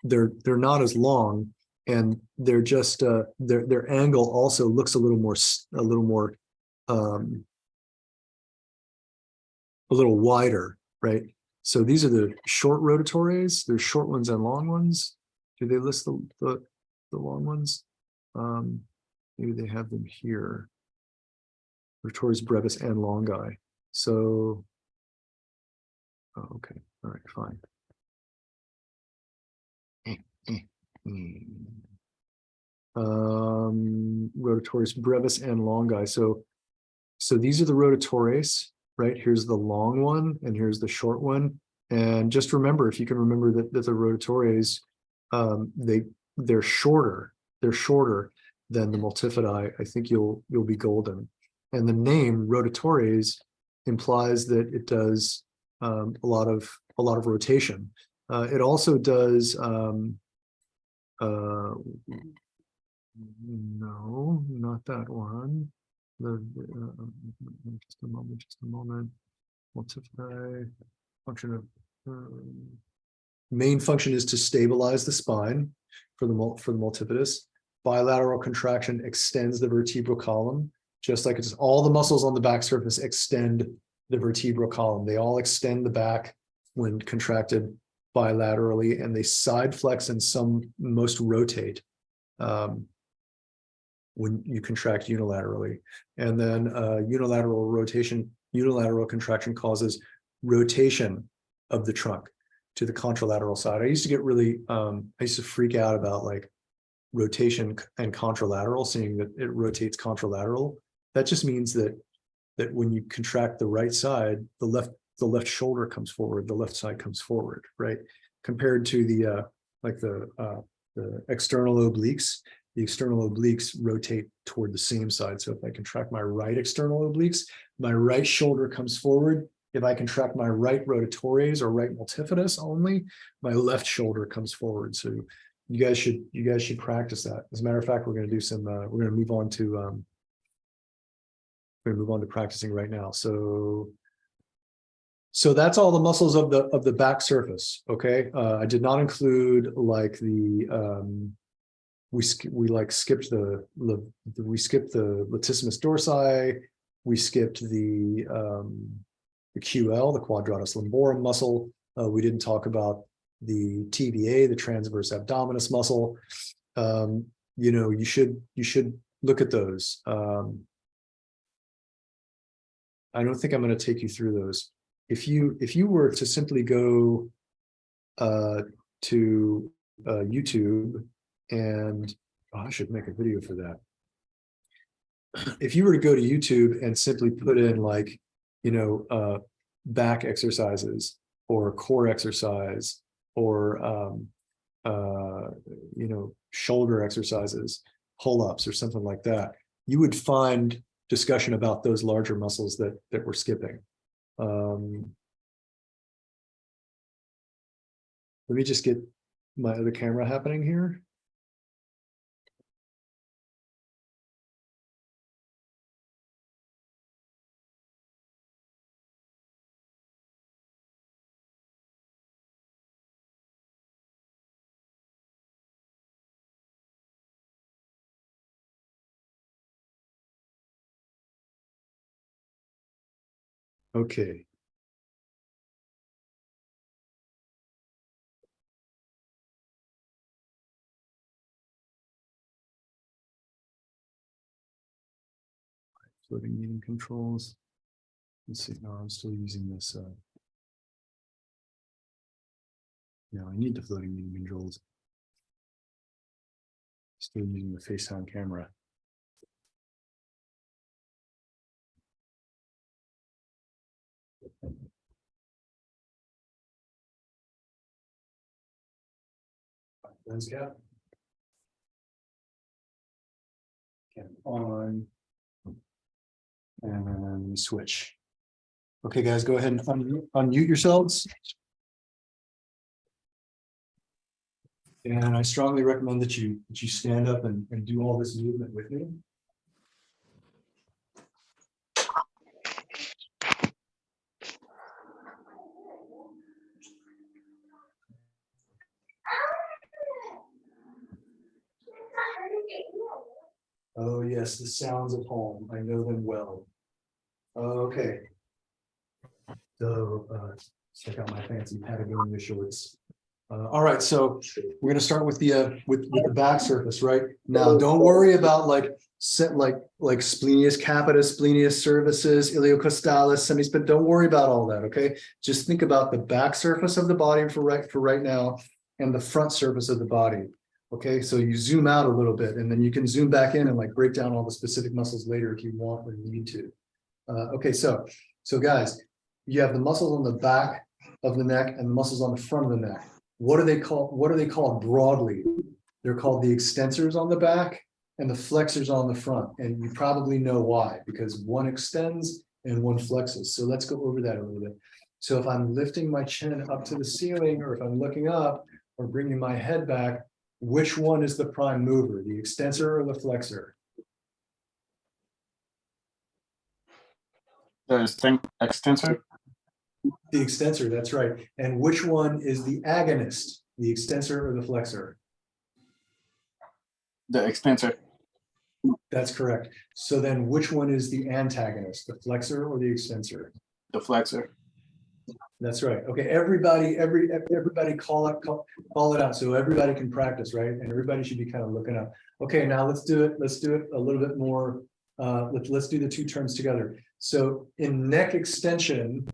they're not as long, and they're just their angle also looks a little wider, right? So these are the short rotatories. There's short ones and long ones. Do they list the long ones? Maybe they have them here. Rotatories brevis and longi. So, oh, okay, all right, fine. Rotatories brevis and longi. So these are the rotatories, right? Here's the long one, and here's the short one. And just remember, if you can remember that the rotatories, they're shorter. They're shorter than the multifidi. I think you'll be golden. And the name rotatories implies that it does a lot of rotation. It also does no, not that one. Just a moment. Multifidi function of main function is to stabilize the spine for the multifidus. Bilateral contraction extends the vertebral column, just like it's all the muscles on the back surface extend the vertebral column. They all extend the back when contracted bilaterally, and they side flex and most rotate when you contract unilaterally. And then unilateral contraction causes rotation of the trunk to the contralateral side. I used to get really, I used to freak out about like rotation and contralateral, seeing that it rotates contralateral. That just means that when you contract the right side, the left shoulder comes forward, the left side comes forward, right? Compared to the external obliques. The external obliques rotate toward the same side. So if I contract my right external obliques, my right shoulder comes forward. If I contract my right rotatories or right multifidus only, my left shoulder comes forward. So you guys should practice that. As a matter of fact, we're going to do some. We're going to move on to practicing right now. So that's all the muscles of the back surface. Okay, I did not include like the we skipped the latissimus dorsi. We skipped the QL, the quadratus lumborum muscle. We didn't talk about the TVA, the transverse abdominis muscle. You should look at those. I don't think I'm going to take you through those. If you were to simply go to YouTube, and I should make a video for that. If you were to go to YouTube and simply put in like, back exercises or core exercise or shoulder exercises, pull-ups or something like that, you would find discussion about those larger muscles that we're skipping. Let me just get my other camera happening here. Okay. Floating meeting controls. Let's see. No, I'm still using this. I need the floating meeting controls. Still using the FaceTime camera. Lens cap. Cam on. And then we switch. Okay, guys, go ahead and unmute yourselves. And I strongly recommend that you stand up and do all this movement with me. Oh, yes, the sounds of home. I know them well. Okay. So check out my fancy Patagonia shorts. All right, so we're gonna start with the back surface, right? Now, don't worry about like splenius capitis, splenius cervicis, iliocostalis, semispine. Don't worry about all that, okay? Just think about the back surface of the body for right now, and the front surface of the body. Okay, so you zoom out a little bit, and then you can zoom back in and like break down all the specific muscles later if you want or need to. Okay, so guys, you have the muscles on the back of the neck and the muscles on the front of the neck. What are they called? What are they called broadly? They're called the extensors on the back and the flexors on the front. And you probably know why, because one extends and one flexes. So let's go over that a little bit. So if I'm lifting my chin up to the ceiling, or if I'm looking up or bringing my head back, which one is the prime mover, the extensor or the flexor? The extensor. The extensor, that's right. And which one is the agonist, the extensor or the flexor? The extensor. That's correct. So then which one is the antagonist, the flexor or the extensor? The flexor. That's right. Okay, everybody call it out so everybody can practice, right? And everybody should be kind of looking up. Okay, now let's do it a little bit more. Let's do the two terms together. So in neck extension,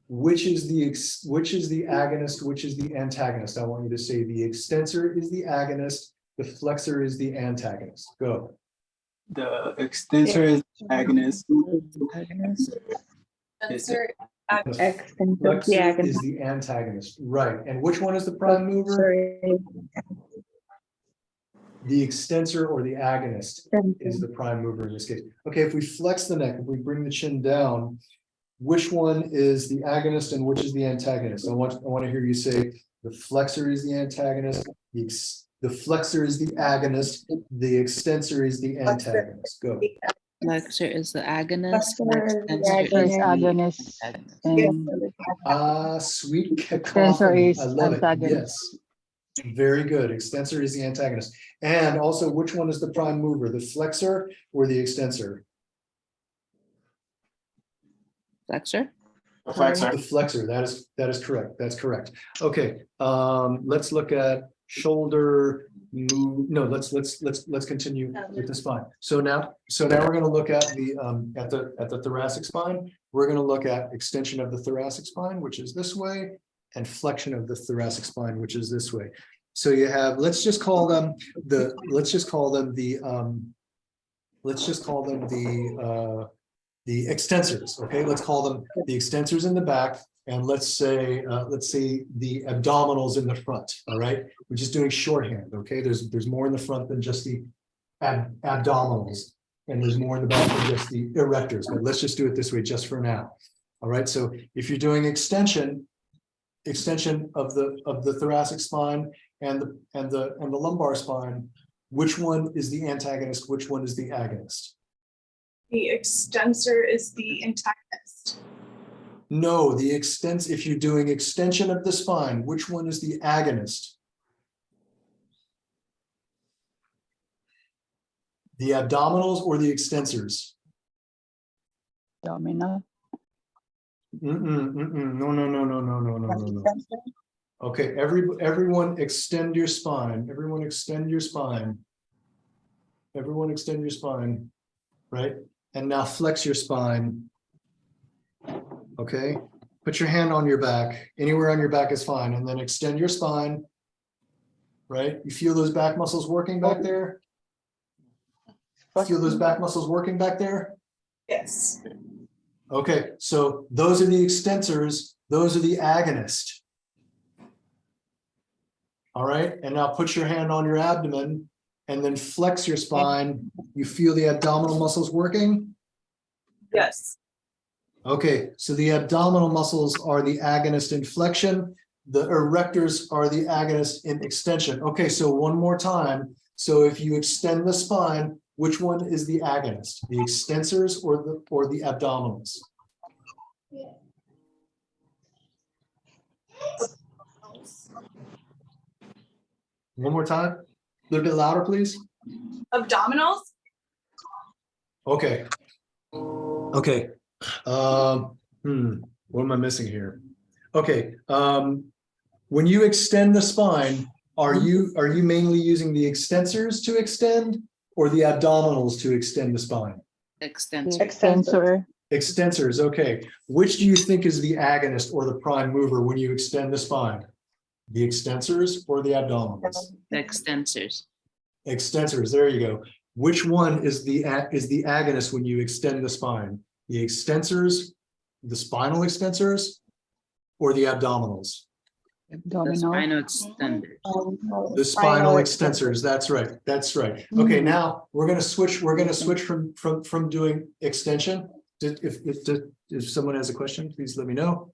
which is the agonist, which is the antagonist? I want you to say the extensor is the agonist, the flexor is the antagonist. Go. The extensor is agonist. Flexor is the antagonist, right? And which one is the prime mover? The extensor or the agonist is the prime mover in this case. Okay, if we flex the neck, if we bring the chin down, which one is the agonist and which is the antagonist? I want to hear you say the flexor is the antagonist, the flexor is the agonist, the extensor is the antagonist. Go. Flexor is the agonist. Sweet Extensor cacophony. is I love it. antagonist. Yes. Very good. Extensor is the antagonist. And also, which one is the prime mover, the flexor or the extensor? Flexor. The flexor. The flexor. That is correct. That's correct. Okay. Let's look at shoulder move. No, let's continue with the spine. So now we're going to look at the thoracic spine. We're going to look at extension of the thoracic spine, which is this way, and flexion of the thoracic spine, which is this way. So you have, let's just call them the extensors. Okay, let's call them the extensors in the back, and let's say the abdominals in the front. All right, we're just doing shorthand. Okay, there's more in the front than just the abdominals, and there's more in the back than just the erectors. But let's just do it this way just for now. All right, so if you're doing extension of the thoracic spine and the lumbar spine, which one is the antagonist? Which one is the agonist? The extensor is the antagonist. No, if you're doing extension of the spine, which one is the agonist? The abdominals or the extensors? Abdominal. No. Okay, everyone extend your spine. Everyone extend your spine. Everyone extend your spine, right? And now flex your spine. Okay, put your hand on your back. Anywhere on your back is fine. And then extend your spine, right? You feel those back muscles working back there? Feel those back muscles working back there? Yes. Okay, so those are the extensors, those are the agonists. All right, and now put your hand on your abdomen and then flex your spine. You feel the abdominal muscles working? Yes. Okay, so the abdominal muscles are the agonist in flexion. The erectors are the agonist in extension. Okay, so one more time. So if you extend the spine, which one is the agonist? The extensors or the abdominals? One more time. A little bit louder, please. Abdominals? Okay. Okay. What am I missing here? Okay. When you extend the spine, are you mainly using the extensors to extend or the abdominals to extend the spine? Extensor. Extensor. Extensors. Okay. Which do you think is the agonist or the prime mover when you extend the spine? The extensors or the abdominals? The extensors. Extensors. There you go. Which one is the agonist when you extend the spine? The extensors, the spinal extensors, or the abdominals? The Abdominal. spinal extenders. The spinal extensors. That's right. That's right. Okay, now we're going to switch. We're going to switch from doing extension. If someone has a question, please let me know.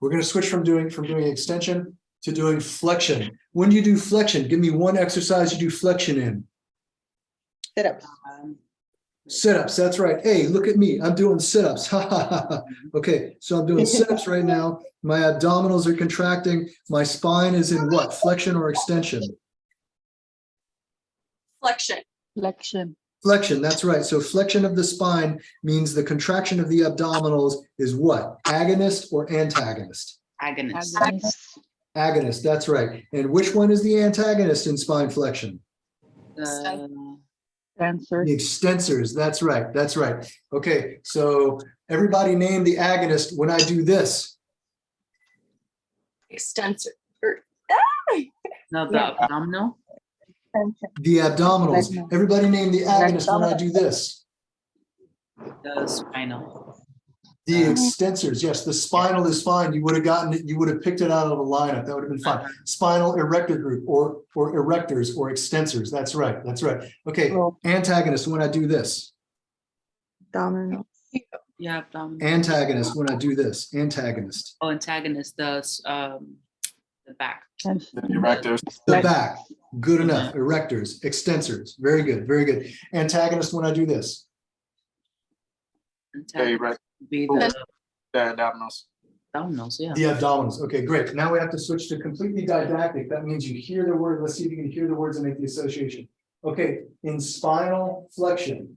We're going to switch from doing extension to doing flexion. When do you do flexion? Give me one exercise you do flexion in. Sit-ups. Sit-ups, that's right. Hey, look at me. I'm doing sit-ups. Okay, so I'm doing sit-ups right now. My abdominals are contracting. My spine is in what? Flexion or extension? Flexion. Flexion. Flexion, that's right. So flexion of the spine means the contraction of the abdominals is what? Agonist or antagonist? Agonist. Agonist. Agonist, that's right. And which one is the antagonist in spine flexion? Extensor. The extensors, that's right, that's right. Okay, so everybody name the agonist when I do this. Extensor. No, the abdominal. The abdominals. Everybody name the agonist when I do this. The spinal. The extensors, yes, the spinal is fine. You would have gotten it, you would have picked it out of the lineup. That would have been fine. Spinal erector group or erectors or extensors. That's right. That's right. Okay, antagonist when I do this. Abdominal. Yeah, abdominal. Antagonist when I do this. Antagonist. Oh, antagonist. The back. Erectors. The back. Good enough. Erectors, extensors. Very good. Very good. Antagonist when I do this. Antagonist would be the The abdominals. abdominals. Yeah. The abdominals. Okay, great. Now we have to switch to completely didactic. That means you hear the word. Let's see if you can hear the words and make the association. Okay, in spinal flexion,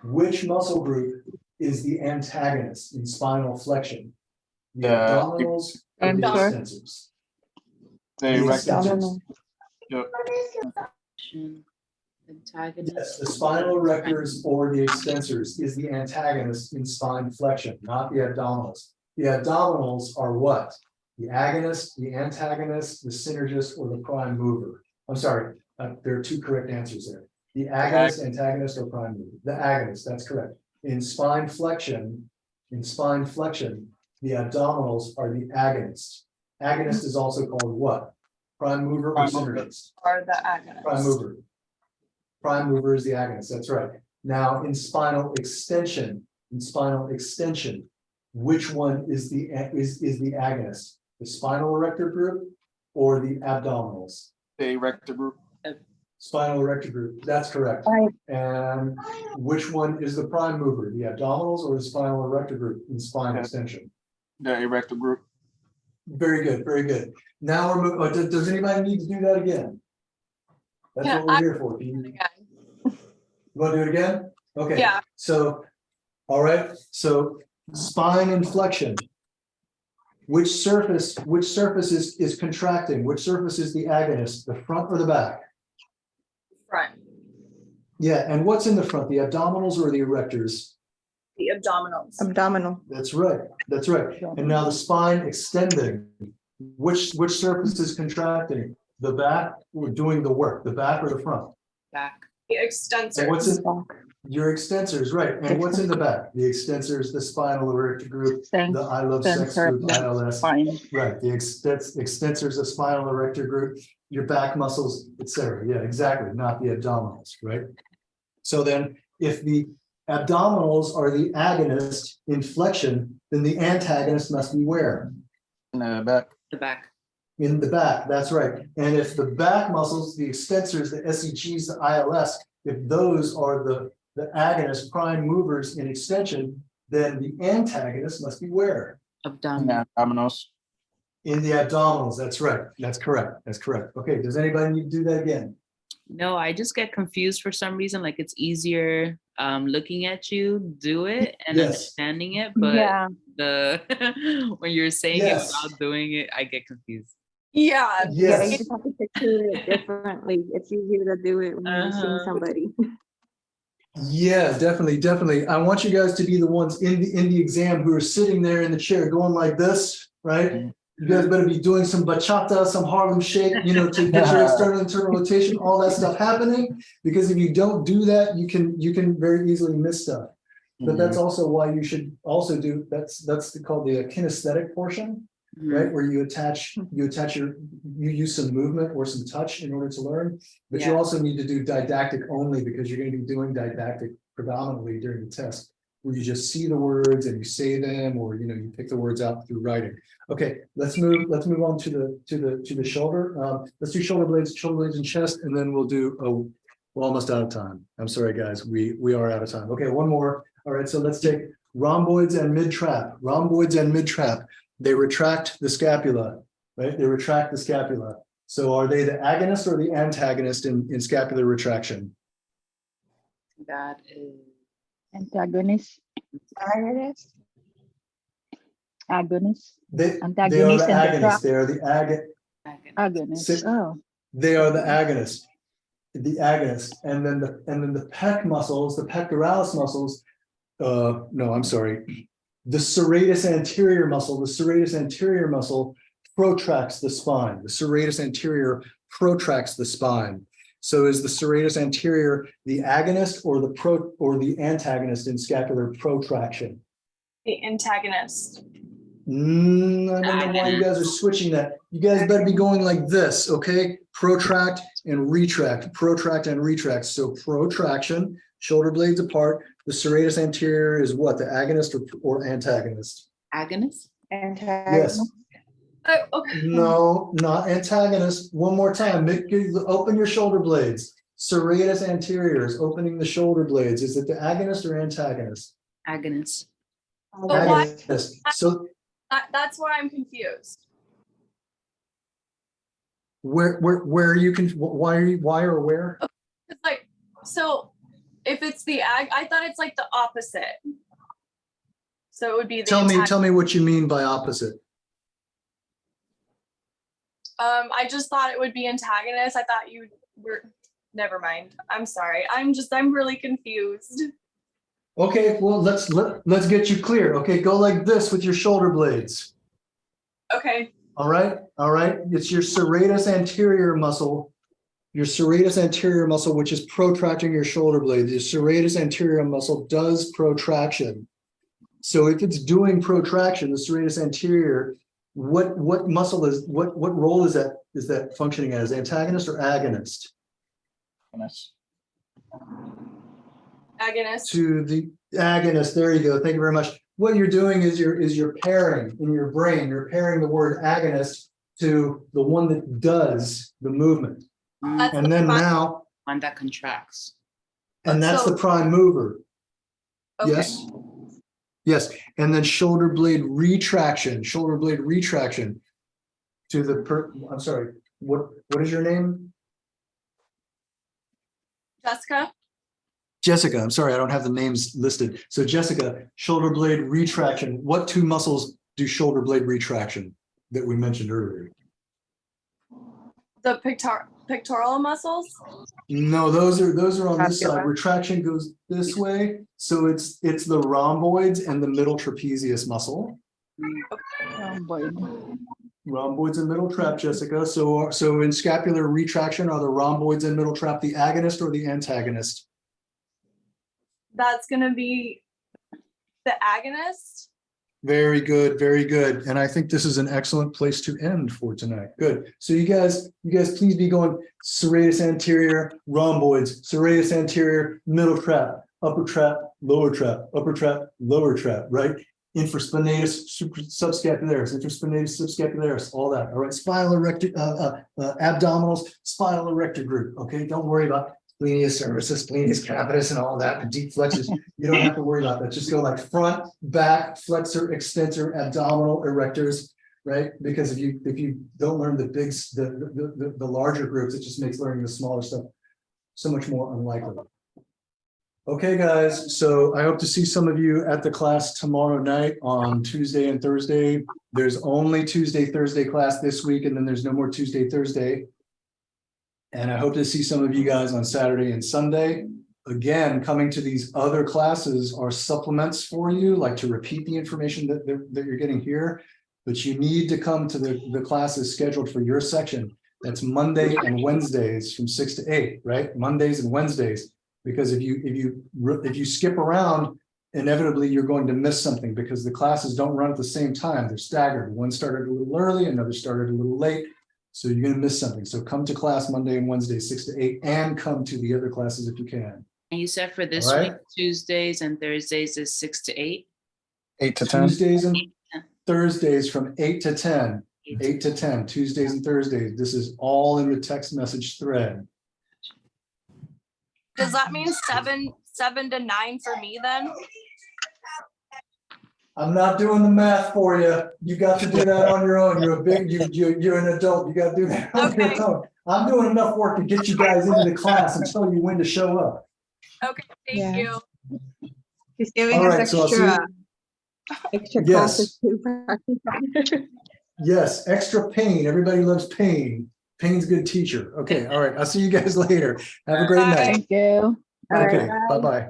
which muscle group is the antagonist in spinal flexion? The abdominals or the extensors? The The erectors. extensors. Antagonist. Yes, the spinal erectors or the extensors is the antagonist in spine flexion, not the abdominals. The abdominals are what? The agonist, the antagonist, the synergist, or the prime mover. I'm sorry, there are two correct answers there. The agonist, antagonist, or prime mover. The agonist, that's correct. In spine flexion, the abdominals are the agonist. Agonist is also called what? Prime mover or Prime mover. synergist? Or the agonist. Prime mover. Prime mover is the agonist, that's right. Now, in spinal extension, which one is the agonist? The spinal erector group or the abdominals? The erector group. Spinal erector group, that's correct. Right. And which one is the prime mover? The abdominals or the spinal erector group in spine Yeah. extension? The erector group. Very good, very good. Now we're moving. Does anybody need to do that again? That's Yeah, what we're here for. You want to do it again? Okay. Yeah. So, all right. So spine inflection. Which surface is contracting? Which surface is the agonist? The front or the back? Front. Yeah. And what's in the front? The abdominals or the erectors? The abdominals. Abdominal. That's right. That's right. And now the spine extending. Which surface is contracting? The back or doing the work? The back or the front? Back. The And extensors. what's in your extensors, right? And what's in the back? The extensors, the spinal erector group, the I love sex group, ILS. Spine. Right, the extensors, the spinal erector group, your back muscles, etc. Yeah, exactly, not the abdominals, right? So then if the abdominals are the agonist in flexion, then the antagonist must be where? In the back. The back. In the back, that's right. And if the back muscles, the extensors, the SEGs, the ILS, if those are the agonist prime movers in extension, then the antagonist must be where? In Abdominal. the abdominals. In the abdominals, that's right. That's correct. That's correct. Okay, does anybody need to do that again? No, I just get confused for some reason. Like it's easier looking at you do it and Yes. understanding it, but Yeah, the when you're saying Yes. it without doing it, I get confused. Yeah. yeah, you Yes, just have to picture it differently. It's easier to do it when you're seeing Uh-huh. somebody. yeah, definitely, definitely. I want you guys to be the ones in the exam who are sitting there in the chair going like this, right? Mhm. You guys better be doing some bachata, some Harlem shake, you know, to get your external internal rotation, all that stuff happening. Because if you don't do that, you can very easily miss stuff. But that's also why you should also do, that's called the kinesthetic portion, right? Where you use some movement or some touch in order to learn. But you Yeah. also need to do didactic only because you're going to be doing didactic predominantly during the test, where you just see the words and you say them, or you pick the words out through writing. Okay, let's move on to the shoulder. Let's do shoulder blades and chest, and then we'll do we're almost out of time. I'm sorry, guys. We are out of time. Okay, one more. All right, so let's take rhomboids and mid-trap. Rhomboids and mid-trap. They retract the scapula, right? They retract the scapula. So are they the agonist or the antagonist in scapular retraction? That is Antagonist. Agonist. Agonist. They are Antagonist the and the agonist. trap. They are the Agonist. Sit- Oh, They are the agonist. The agonist, and then the pec muscles, the pectoralis muscles. No, I'm sorry. The serratus anterior muscle protracts the spine. The serratus anterior protracts the spine. So is the serratus anterior the agonist or the antagonist in scapular protraction? The antagonist. I don't know why you guys are switching that. You guys better be going like this, okay? Protract and retract, protract and retract. So protraction, shoulder blades apart. The serratus anterior is what? The agonist or antagonist? agonist. Yes. Okay. No, not antagonist. One more time. Open your shoulder blades. Serratus anterior is opening the shoulder blades. Is it the agonist or antagonist? Agonist. But why- Agonist. So That's why I'm confused. where you can, why or where? It's like, so if it's the I thought it's like the opposite. So it would be the Tell me what you mean by opposite. I just thought it would be antagonist. I thought you were, never mind. I'm sorry. I'm really confused. Okay, well, let's get you clear. Okay, go like this with your shoulder blades. Okay. All right. It's your serratus anterior muscle, which is protracting your shoulder blade. The serratus anterior muscle does protraction. So if it's doing protraction, the serratus anterior, what muscle is what role is that functioning as? Antagonist or agonist? Agonist. To the agonist. There you go. Thank you very much. What you're doing is you're pairing in your brain. You're pairing the word agonist to the one that does the movement, That's and then now, One that contracts. and that's So- the prime mover. Okay. Yes, and then shoulder blade retraction. To the I'm sorry. What is your name? Jessica. Jessica, I'm sorry, I don't have the names listed. So Jessica, shoulder blade retraction. What two muscles do shoulder blade retraction that we mentioned earlier? The pectoral muscles. No, those are on this side. Scapula. Retraction goes this way. So it's the rhomboids and the middle trapezius muscle. oh boy. Rhomboids and middle trap, Jessica. So in scapular retraction, are the rhomboids and middle trap the agonist or the antagonist? That's gonna be the agonist. Very good, very good. And I think this is an excellent place to end for tonight. Good. So you guys please be going serratus anterior, rhomboids, serratus anterior, middle trap, upper trap, lower trap, upper trap, lower trap, right? Infraspinatus, subscapularis, infraspinatus, subscapularis, all that. All right, spinal erector, abdominals, spinal erector group. Okay, don't worry about splenius cervicis, splenius capitis, and all that, and deep flexors. You don't have to worry about that. Just go like front, back, flexor, extensor, abdominal, erectors, right? Because if you don't learn the big, the larger groups, it just makes learning the smaller stuff so much more unlikely. Okay, guys, so I hope to see some of you at the class tomorrow night on Tuesday and Thursday. There's only Tuesday, Thursday class this week, and then there's no more Tuesday, Thursday. And I hope to see some of you guys on Saturday and Sunday. Again, coming to these other classes are supplements for you, like to repeat the information that you're getting here. But you need to come to the classes scheduled for your section. That's Monday and Wednesdays from 6 to 8, right? Mondays and Wednesdays. Because if you skip around, inevitably you're going to miss something because the classes don't run at the same time. They're staggered. One started a little early, another started a little late. So you're going to miss something. So come to class Monday and Wednesday, 6 to 8, and come to the other classes if you can. And you said for this All week, right. Tuesdays and Thursdays is 6 to 8? 8 to 10. Tuesdays and Thursdays from 8 to 10. 8 to 10, Tuesdays and Thursdays. This is all in the text message thread. Does that mean 7 to 9 for me then? I'm not doing the math for you. You got to do that on your own. You're an adult. You got to do that on Okay. your own. I'm doing enough work to get you guys into the class and tell you when to show up. Okay, thank Yeah. you. He's giving All us right, so I'll see extra. Extra Yes. classes too. practice. Yes, extra pain. Everybody loves pain. Pain's a good teacher. Okay, all right. I'll see you guys later. Have a great Bye. night. Thank you. All right, Okay, bye. bye-bye.